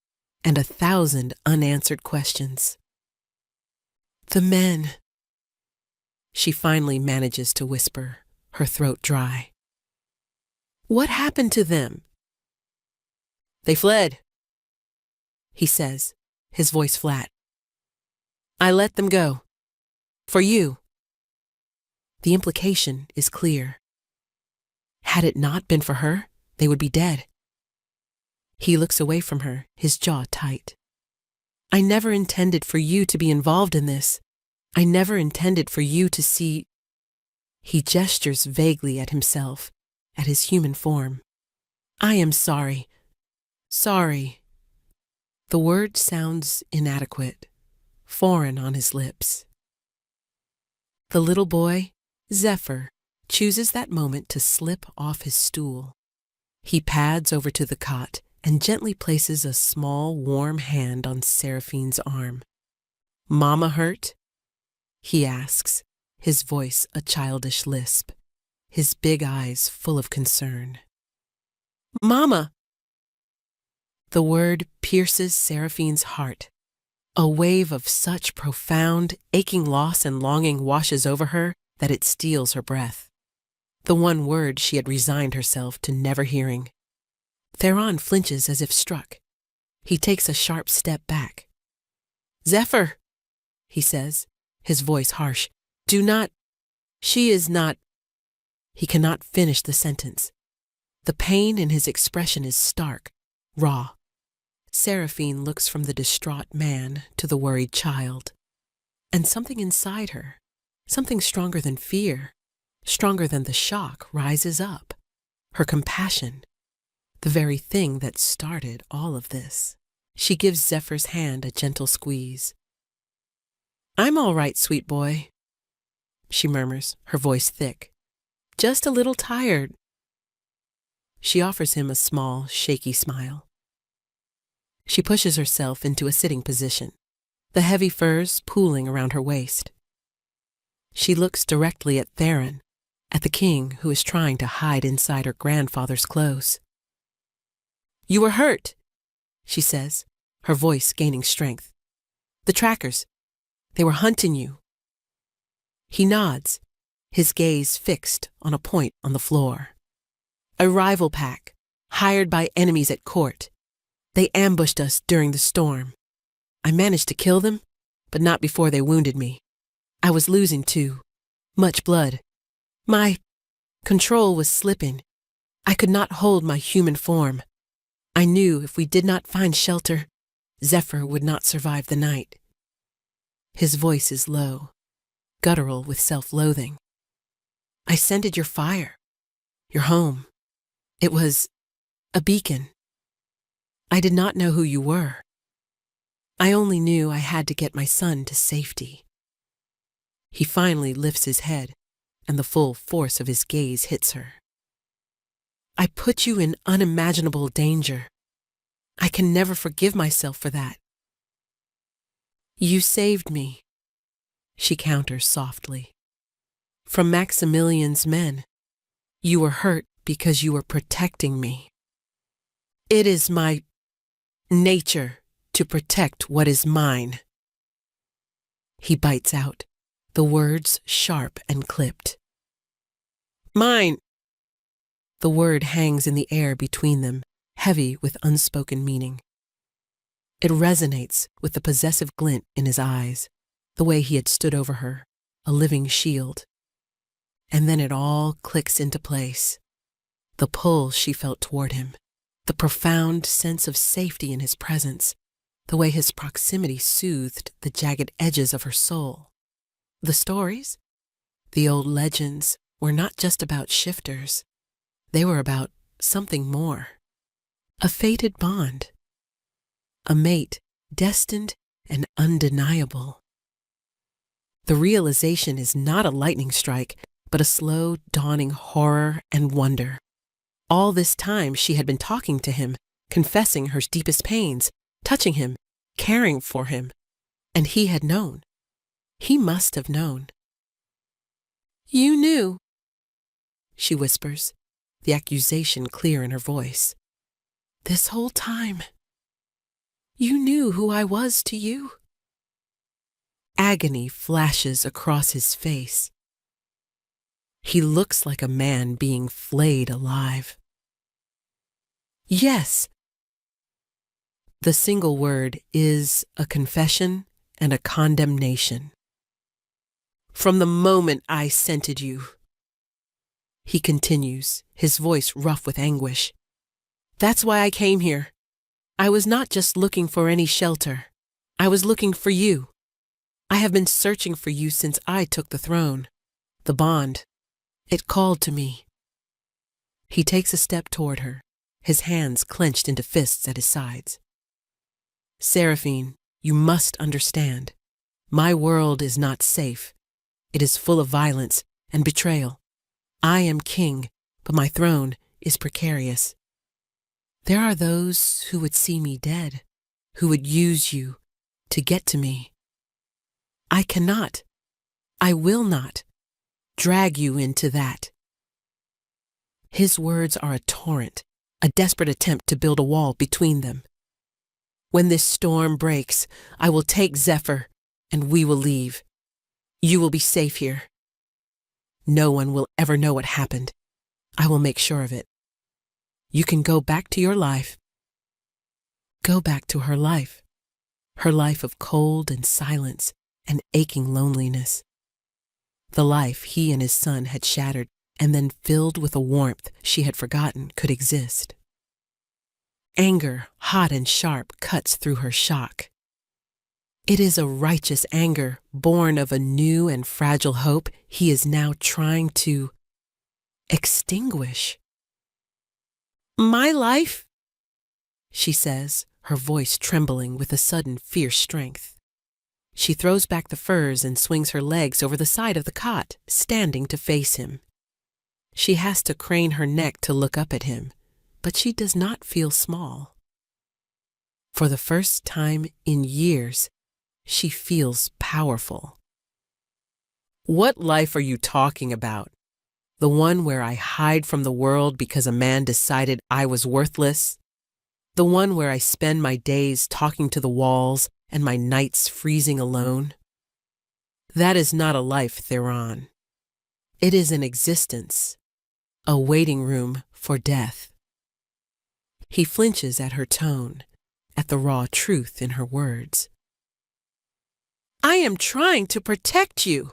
and 1,000 unanswered questions. "The men," she finally manages to whisper, her throat dry. "What happened to them?" "They fled," he says, his voice flat. "I let them go. For you." The implication is clear. Had it not been for her, they would be dead. He looks away from her, his jaw tight. "I never intended for you to be involved in this. I never intended for you to see—" He gestures vaguely at himself, at his human form. I am sorry. Sorry. The word sounds inadequate, foreign on his lips. The little boy, Zephyr, chooses that moment to slip off his stool. He pads over to the cot and gently places a small, warm hand on Seraphine's arm. "Mama hurt?" he asks, his voice a childish lisp, his big eyes full of concern. "Mama!" The word pierces Seraphine's heart. A wave of such profound, aching loss and longing washes over her that it steals her breath. The one word she had resigned herself to never hearing. Theron flinches as if struck. He takes a sharp step back. "Zephyr," he says, his voice harsh. "Do not. She is not." He cannot finish the sentence. The pain in his expression is stark, raw. Seraphine looks from the distraught man to the worried child. And something inside her, something stronger than fear, stronger than the shock, rises up. Her compassion, the very thing that started all of this. She gives Zephyr's hand a gentle squeeze. "I'm all right, sweet boy," she murmurs, her voice thick. "Just a little tired." She offers him a small, shaky smile. She pushes herself into a sitting position, the heavy furs pooling around her waist. She looks directly at Theron, at the king who is trying to hide inside her grandfather's clothes. "You were hurt," she says, her voice gaining strength. "The trackers, they were hunting you." He nods, his gaze fixed on a point on the floor. "A rival pack, hired by enemies at court. They ambushed us during the storm. I managed to kill them, but not before they wounded me. I was losing too. Much blood. My control was slipping. I could not hold my human form. I knew if we did not find shelter, Zephyr would not survive the night." His voice is low, guttural with self-loathing. "I scented your fire, your home. It was a beacon. I did not know who you were. I only knew I had to get my son to safety." He finally lifts his head, and the full force of his gaze hits her. "I put you in unimaginable danger. I can never forgive myself for that." "You saved me," she counters softly. "From Maximilian's men. You were hurt because you were protecting me. It is my nature to protect what is mine." He bites out, the words sharp and clipped. "Mine." The word hangs in the air between them, heavy with unspoken meaning. It resonates with the possessive glint in his eyes, the way he had stood over her, a living shield. And then it all clicks into place. The pull she felt toward him, the profound sense of safety in his presence, the way his proximity soothed the jagged edges of her soul. The stories, the old legends, were not just about shifters. They were about something more. A fated bond. A mate destined and undeniable. The realization is not a lightning strike, but a slow, dawning horror and wonder. All this time she had been talking to him, confessing her deepest pains, touching him, caring for him. And he had known. He must have known. "You knew," she whispers, the accusation clear in her voice. "This whole time. You knew who I was to you." Agony flashes across his face. He looks like a man being flayed alive. "Yes." The single word is a confession and a condemnation. "From the moment I scented you," he continues, his voice rough with anguish. "That's why I came here. I was not just looking for any shelter. I was looking for you. I have been searching for you since I took the throne. The bond, it called to me." He takes a step toward her, his hands clenched into fists at his sides. Seraphine, you must understand. My world is not safe. It is full of violence and betrayal. I am king, but my throne is precarious. There are those who would see me dead, who would use you to get to me. I cannot, I will not, drag you into that. His words are a torrent, a desperate attempt to build a wall between them. When this storm breaks, I will take Zephyr, and we will leave. You will be safe here. No one will ever know what happened. I will make sure of it. You can go back to your life. Go back to her life of cold and silence and aching loneliness. The life he and his son had shattered and then filled with a warmth she had forgotten could exist. Anger, hot and sharp, cuts through her shock. It is a righteous anger born of a new and fragile hope he is now trying to extinguish. My life, she says, her voice trembling with a sudden fierce strength. She throws back the furs and swings her legs over the side of the cot, standing to face him. She has to crane her neck to look up at him, but she does not feel small. For the first time in years, she feels powerful. What life are you talking about? The one where I hide from the world because a man decided I was worthless? The one where I spend my days talking to the walls and my nights freezing alone? That is not a life, Theron. It is an existence, a waiting room for death. He flinches at her tone, at the raw truth in her words. I am trying to protect you.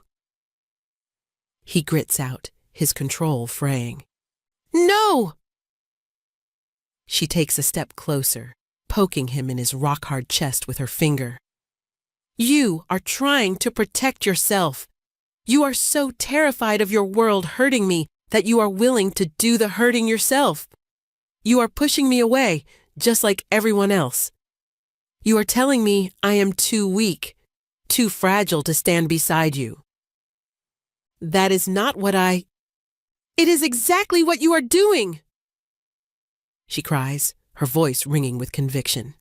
He grits out, his control fraying. No! She takes a step closer, poking him in his rock-hard chest with her finger. You are trying to protect yourself. You are so terrified of your world hurting me that you are willing to do the hurting yourself. You are pushing me away, just like everyone else. You are telling me I am too weak, too fragile to stand beside you. That is not what I... It is exactly what you are doing! She cries, her voice ringing with conviction.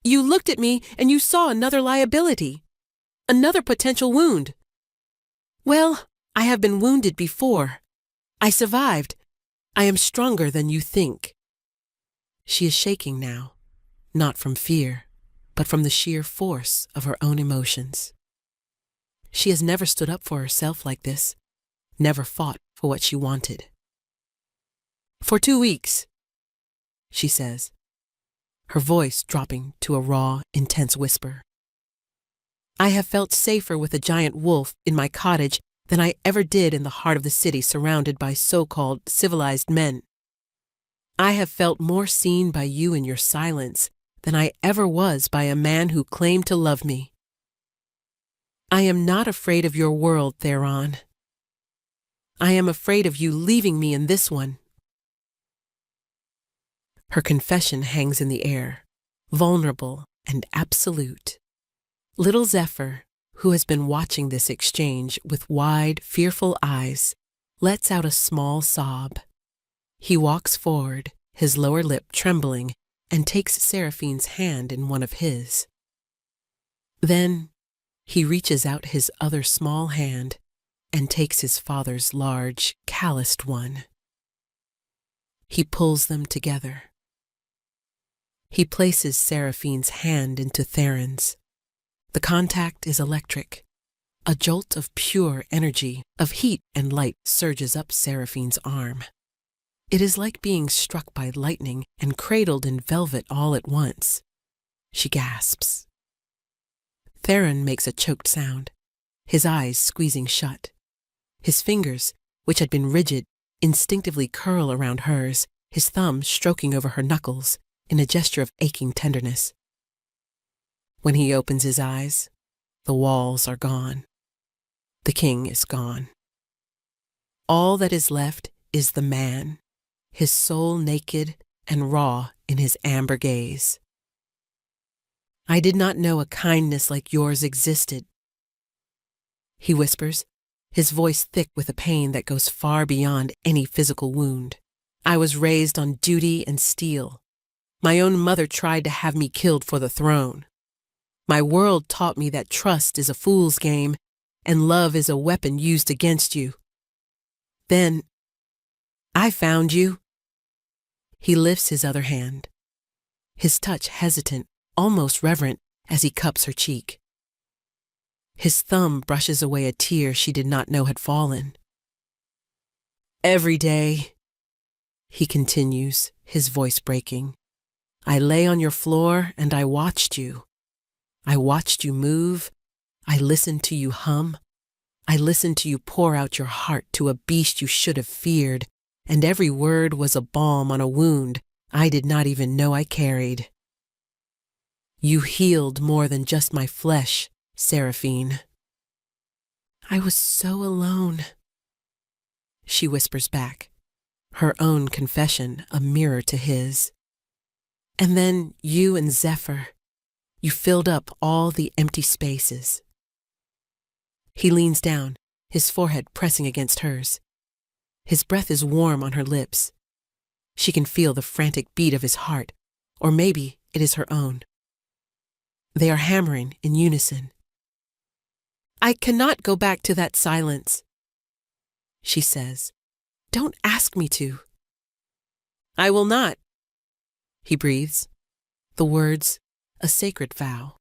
You looked at me and you saw another liability, another potential wound. Well, I have been wounded before. I survived. I am stronger than you think. She is shaking now, not from fear, but from the sheer force of her own emotions. She has never stood up for herself like this, never fought for what she wanted. For 2 weeks, she says, her voice dropping to a raw, intense whisper. I have felt safer with a giant wolf in my cottage than I ever did in the heart of the city surrounded by so-called civilized men. I have felt more seen by you in your silence than I ever was by a man who claimed to love me. I am not afraid of your world, Theron. I am afraid of you leaving me in this one. Her confession hangs in the air, vulnerable and absolute. Little Zephyr, who has been watching this exchange with wide, fearful eyes, lets out a small sob. He walks forward, his lower lip trembling, and takes Seraphine's hand in one of his. Then he reaches out his other small hand and takes his father's large, calloused one. He pulls them together. He places Seraphine's hand into Theron's. The contact is electric. A jolt of pure energy, of heat and light surges up Seraphine's arm. It is like being struck by lightning and cradled in velvet all at once. She gasps. Theron makes a choked sound, his eyes squeezing shut. His fingers, which had been rigid, instinctively curl around hers, his thumb stroking over her knuckles in a gesture of aching tenderness. When he opens his eyes, the walls are gone. The king is gone. All that is left is the man, his soul naked, and raw in his amber gaze. "I did not know a kindness like yours existed," he whispers, his voice thick with a pain that goes far beyond any physical wound. "I was raised on duty and steel. My own mother tried to have me killed for the throne. My world taught me that trust is a fool's game and love is a weapon used against you. Then I found you." He lifts his other hand, his touch hesitant, almost reverent, as he cups her cheek. His thumb brushes away a tear she did not know had fallen. "Every day," he continues, his voice breaking, "I lay on your floor and I watched you. I watched you move. I listened to you hum. I listened to you pour out your heart to a beast you should have feared, and every word was a balm on a wound I did not even know I carried. You healed more than just my flesh, Seraphine." "I was so alone," she whispers back, her own confession a mirror to his. "And then you and Zephyr, you filled up all the empty spaces." He leans down, his forehead pressing against hers. His breath is warm on her lips. She can feel the frantic beat of his heart, or maybe it is her own. They are hammering in unison. "I cannot go back to that silence," she says. "Don't ask me to." "I will not," he breathes, the words a sacred vow.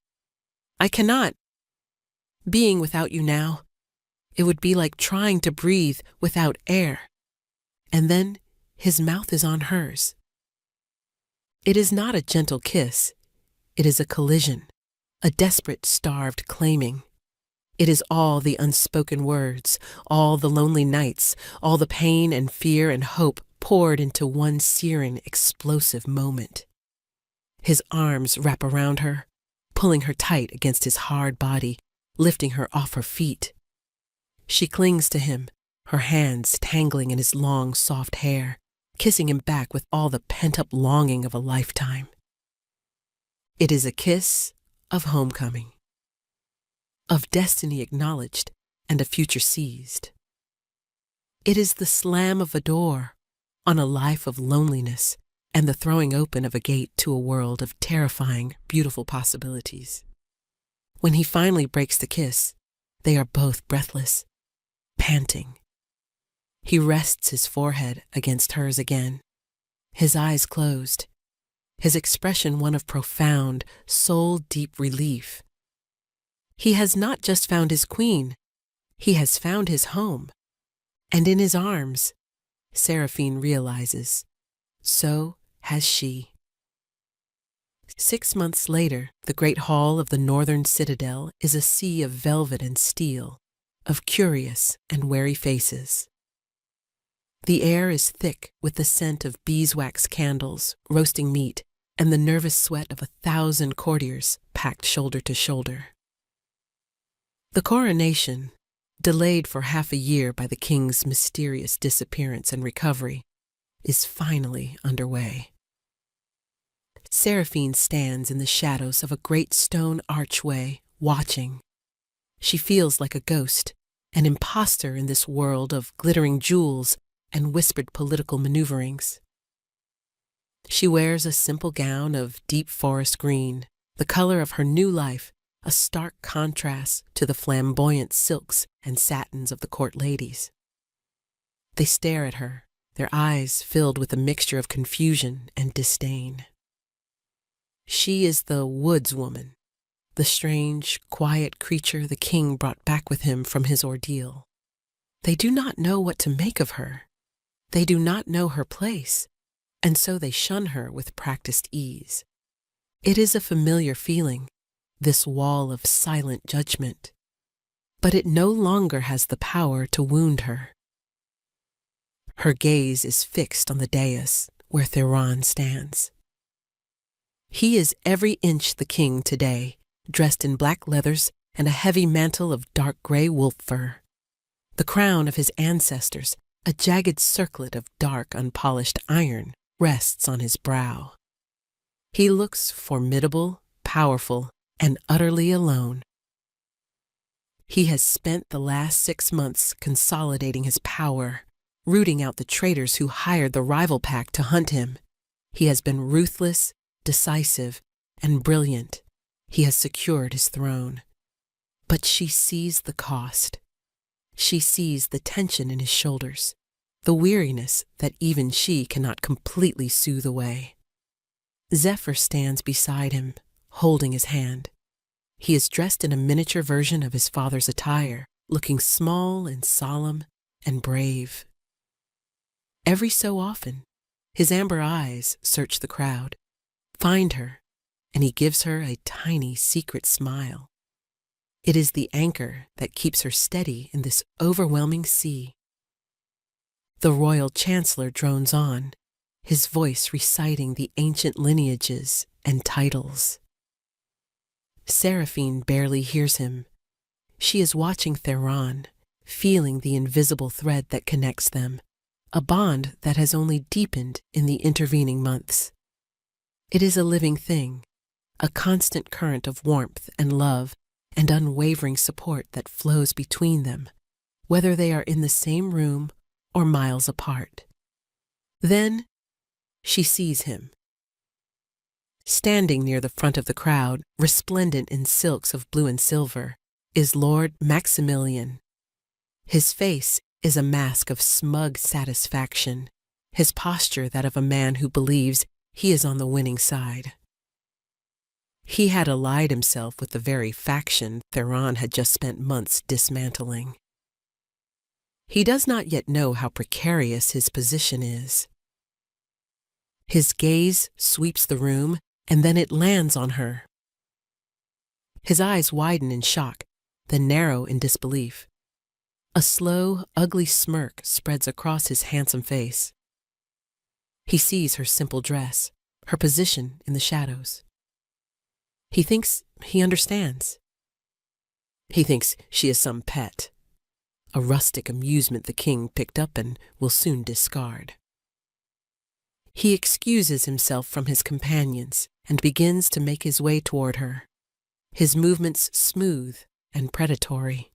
"I cannot. Being without you now, it would be like trying to breathe without air." And then his mouth is on hers. It is not a gentle kiss. It is a collision, a desperate, starved claiming. It is all the unspoken words, all the lonely nights, all the pain and fear and hope poured into one searing, explosive moment. His arms wrap around her, pulling her tight against his hard body, lifting her off her feet. She clings to him, her hands tangling in his long, soft hair, kissing him back with all the pent-up longing of a lifetime. It is a kiss of homecoming, of destiny acknowledged and a future seized. It is the slam of a door on a life of loneliness and the throwing open of a gate to a world of terrifying, beautiful possibilities. When he finally breaks the kiss, they are both breathless, panting. He rests his forehead against hers again, his eyes closed, his expression one of profound, soul-deep relief. He has not just found his queen, he has found his home. And in his arms, Seraphine realizes, so has she. 6 months later, the great hall of the northern citadel is a sea of velvet and steel, of curious and wary faces. The air is thick with the scent of beeswax candles, roasting meat, and the nervous sweat of 1,000 courtiers packed shoulder to shoulder. The coronation, delayed for half a year by the king's mysterious disappearance and recovery, is finally underway. Seraphine stands in the shadows of a great stone archway, watching. She feels like a ghost, an imposter in this world of glittering jewels and whispered political maneuverings. She wears a simple gown of deep forest green, the color of her new life, a stark contrast to the flamboyant silks and satins of the court ladies. They stare at her, their eyes filled with a mixture of confusion and disdain. She is the woods woman, the strange, quiet creature the king brought back with him from his ordeal. They do not know what to make of her. They do not know her place, and so they shun her with practiced ease. It is a familiar feeling, this wall of silent judgment, but it no longer has the power to wound her. Her gaze is fixed on the dais where Theron stands. He is every inch the king today, dressed in black leathers and a heavy mantle of dark gray wolf fur. The crown of his ancestors, a jagged circlet of dark, unpolished iron, rests on his brow. He looks formidable, powerful, and utterly alone. He has spent the last 6 months consolidating his power, rooting out the traitors who hired the rival pack to hunt him. He has been ruthless, decisive, and brilliant. He has secured his throne. But she sees the cost. She sees the tension in his shoulders, the weariness that even she cannot completely soothe away. Zephyr stands beside him, holding his hand. He is dressed in a miniature version of his father's attire, looking small and solemn and brave. Every so often, his amber eyes search the crowd, find her, and he gives her a tiny secret smile. It is the anchor that keeps her steady in this overwhelming sea. The royal chancellor drones on, his voice reciting the ancient lineages and titles. Seraphine barely hears him. She is watching Theron, feeling the invisible thread that connects them, a bond that has only deepened in the intervening months. It is a living thing, a constant current of warmth and love and unwavering support that flows between them, whether they are in the same room or miles apart. Then she sees him. Standing near the front of the crowd, resplendent in silks of blue and silver, is Lord Maximilian. His face is a mask of smug satisfaction, his posture that of a man who believes he is on the winning side. He had allied himself with the very faction Theron had just spent months dismantling. He does not yet know how precarious his position is. His gaze sweeps the room, and then it lands on her. His eyes widen in shock, then narrow in disbelief. A slow, ugly smirk spreads across his handsome face. He sees her simple dress, her position in the shadows. He thinks he understands. He thinks she is some pet, a rustic amusement the king picked up and will soon discard. He excuses himself from his companions and begins to make his way toward her, his movements smooth and predatory.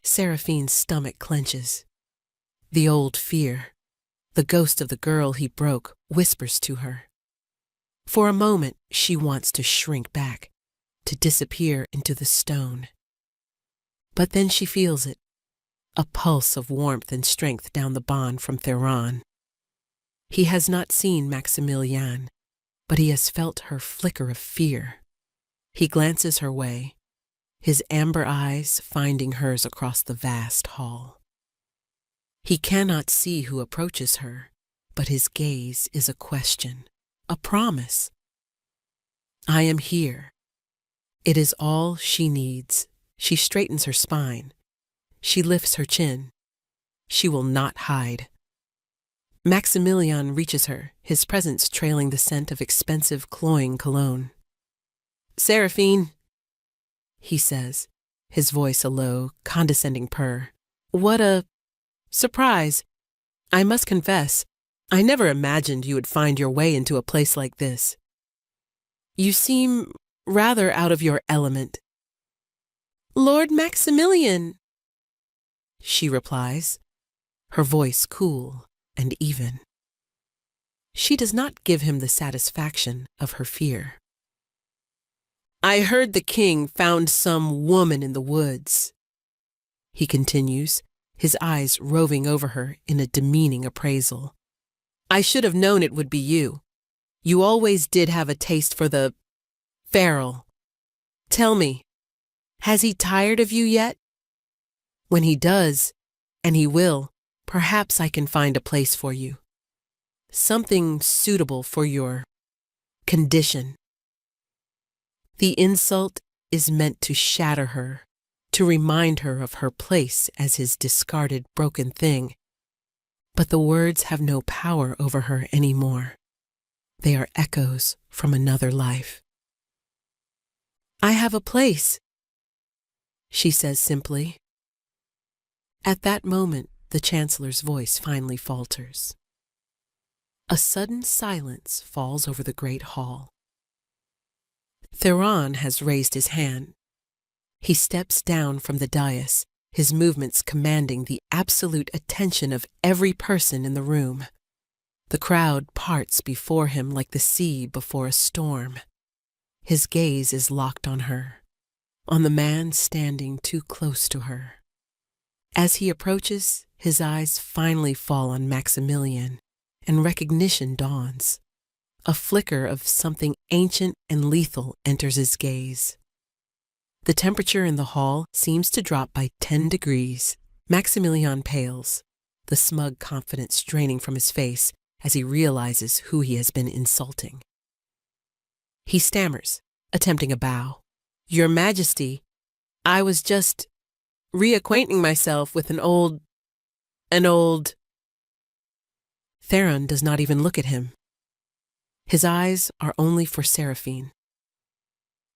Seraphine's stomach clenches. The old fear, the ghost of the girl he broke, whispers to her. For a moment, she wants to shrink back, to disappear into the stone. But then she feels it, a pulse of warmth and strength down the bond from Theron. He has not seen Maximilian, but he has felt her flicker of fear. He glances her way, his amber eyes finding hers across the vast hall. He cannot see who approaches her, but his gaze is a question, a promise. I am here. It is all she needs. She straightens her spine. She lifts her chin. She will not hide. Maximilian reaches her, his presence trailing the scent of expensive cloying cologne. "Seraphine," he says, his voice a low, condescending purr. "What a surprise. I must confess, I never imagined you would find your way into a place like this. You seem rather out of your element." "Lord Maximilian," she replies, her voice cool and even. She does not give him the satisfaction of her fear. "I heard the king found some woman in the woods," he continues, his eyes roving over her in a demeaning appraisal. "I should have known it would be you. You always did have a taste for the feral. Tell me, has he tired of you yet? When he does, and he will, perhaps I can find a place for you. Something suitable for your condition." The insult is meant to shatter her, to remind her of her place as his discarded broken thing. But the words have no power over her anymore. They are echoes from another life. "I have a place," she says simply. At that moment, the Chancellor's voice finally falters. A sudden silence falls over the great hall. Theron has raised his hand. He steps down from the dais, his movements commanding the absolute attention of every person in the room. The crowd parts before him like the sea before a storm. His gaze is locked on her, on the man standing too close to her. As he approaches, his eyes finally fall on Maximilian, and recognition dawns. A flicker of something ancient and lethal enters his gaze. The temperature in the hall seems to drop by 10 degrees. Maximilian pales, the smug confidence draining from his face as he realizes who he has been insulting. He stammers, attempting a bow. "Your Majesty, I was just reacquainting myself with an old... Theron does not even look at him. His eyes are only for Seraphine.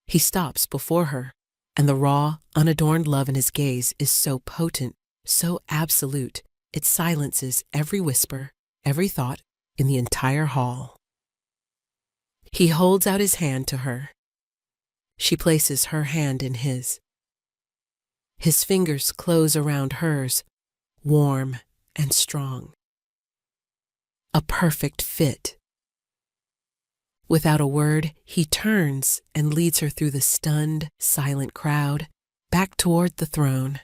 He stops before her, and the raw, unadorned love in his gaze is so potent, so absolute, it silences every whisper, every thought in the entire hall. He holds out his hand to her. She places her hand in his. His fingers close around hers, warm and strong. A perfect fit. Without a word, he turns and leads her through the stunned, silent crowd, back toward the throne.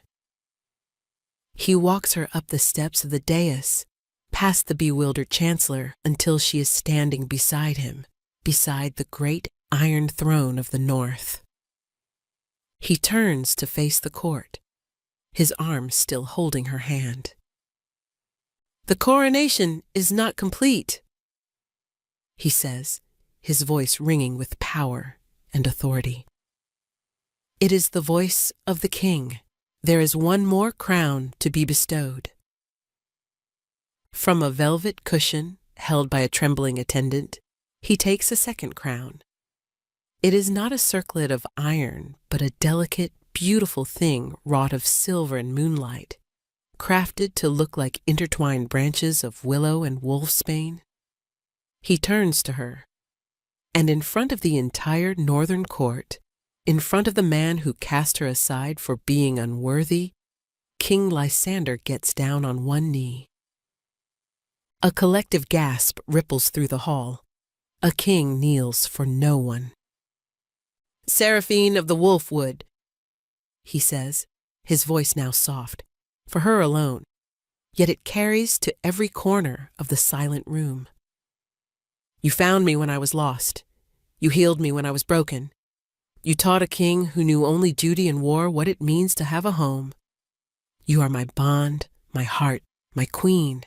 He walks her up the steps of the dais, past the bewildered chancellor, until she is standing beside him, beside the great iron throne of the north. He turns to face the court, his arm still holding her hand. "The coronation is not complete," he says, his voice ringing with power and authority. "It is the voice of the king. There is one more crown to be bestowed." From a velvet cushion held by a trembling attendant, he takes a second crown. It is not a circlet of iron, but a delicate, beautiful thing wrought of silver and moonlight, crafted to look like intertwined branches of willow and wolfsbane. He turns to her, and in front of the entire northern court, in front of the man who cast her aside for being unworthy, King Lysander gets down on one knee. A collective gasp ripples through the hall. A king kneels for no one. "Seraphine of the Wolfwood," he says, his voice now soft, for her alone, yet it carries to every corner of the silent room. "You found me when I was lost. You healed me when I was broken. You taught a king who knew only duty and war what it means to have a home. You are my bond, my heart, my queen.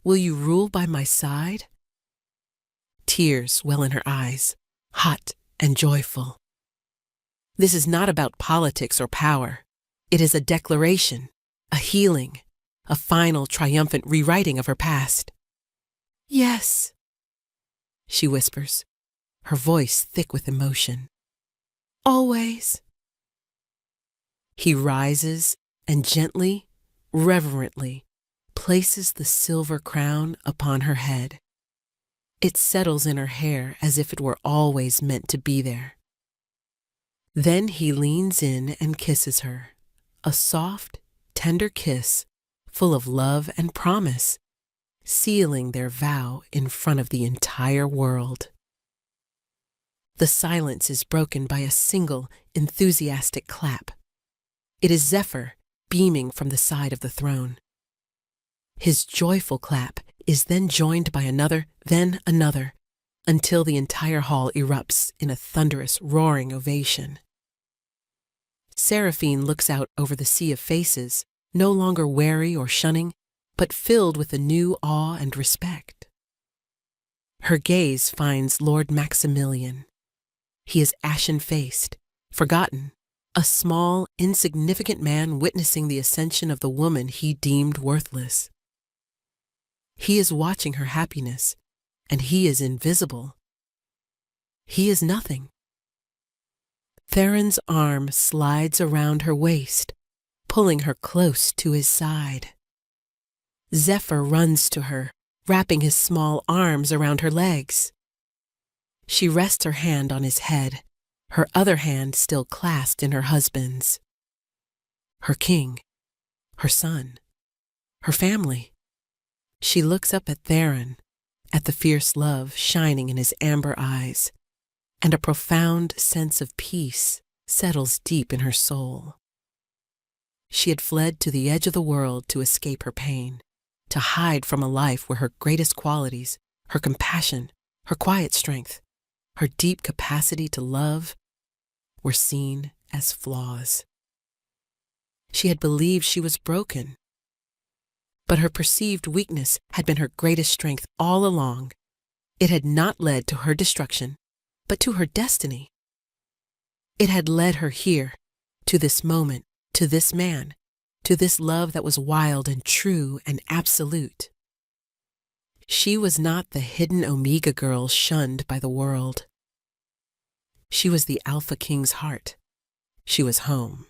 Will you rule by my side?" Tears well in her eyes, hot and joyful. This is not about politics or power. It is a declaration, a healing, a final triumphant rewriting of her past. "Yes," she whispers, her voice thick with emotion. "Always." He rises and gently, reverently, places the silver crown upon her head. It settles in her hair as if it were always meant to be there. Then he leans in and kisses her, a soft, tender kiss full of love and promise, sealing their vow in front of the entire world. The silence is broken by a single, enthusiastic clap. It is Zephyr beaming from the side of the throne. His joyful clap is then joined by another, then another, until the entire hall erupts in a thunderous, roaring ovation. Seraphine looks out over the sea of faces, no longer wary or shunning, but filled with a new awe and respect. Her gaze finds Lord Maximilian. He is ashen-faced, forgotten, a small, insignificant man witnessing the ascension of the woman he deemed worthless. He is watching her happiness, and he is invisible. He is nothing. Theron's arm slides around her waist, pulling her close to his side. Zephyr runs to her, wrapping his small arms around her legs. She rests her hand on his head, her other hand still clasped in her husband's. Her king, her son, her family. She looks up at Theron, at the fierce love shining in his amber eyes, and a profound sense of peace settles deep in her soul. She had fled to the edge of the world to escape her pain, to hide from a life where her greatest qualities, her compassion, her quiet strength, her deep capacity to love, were seen as flaws. She had believed she was broken, but her perceived weakness had been her greatest strength all along. It had not led to her destruction, but to her destiny. It had led her here, to this moment, to this man, to this love that was wild and true and absolute. She was not the hidden Omega girl shunned by the world. She was the Alpha King's heart. She was home.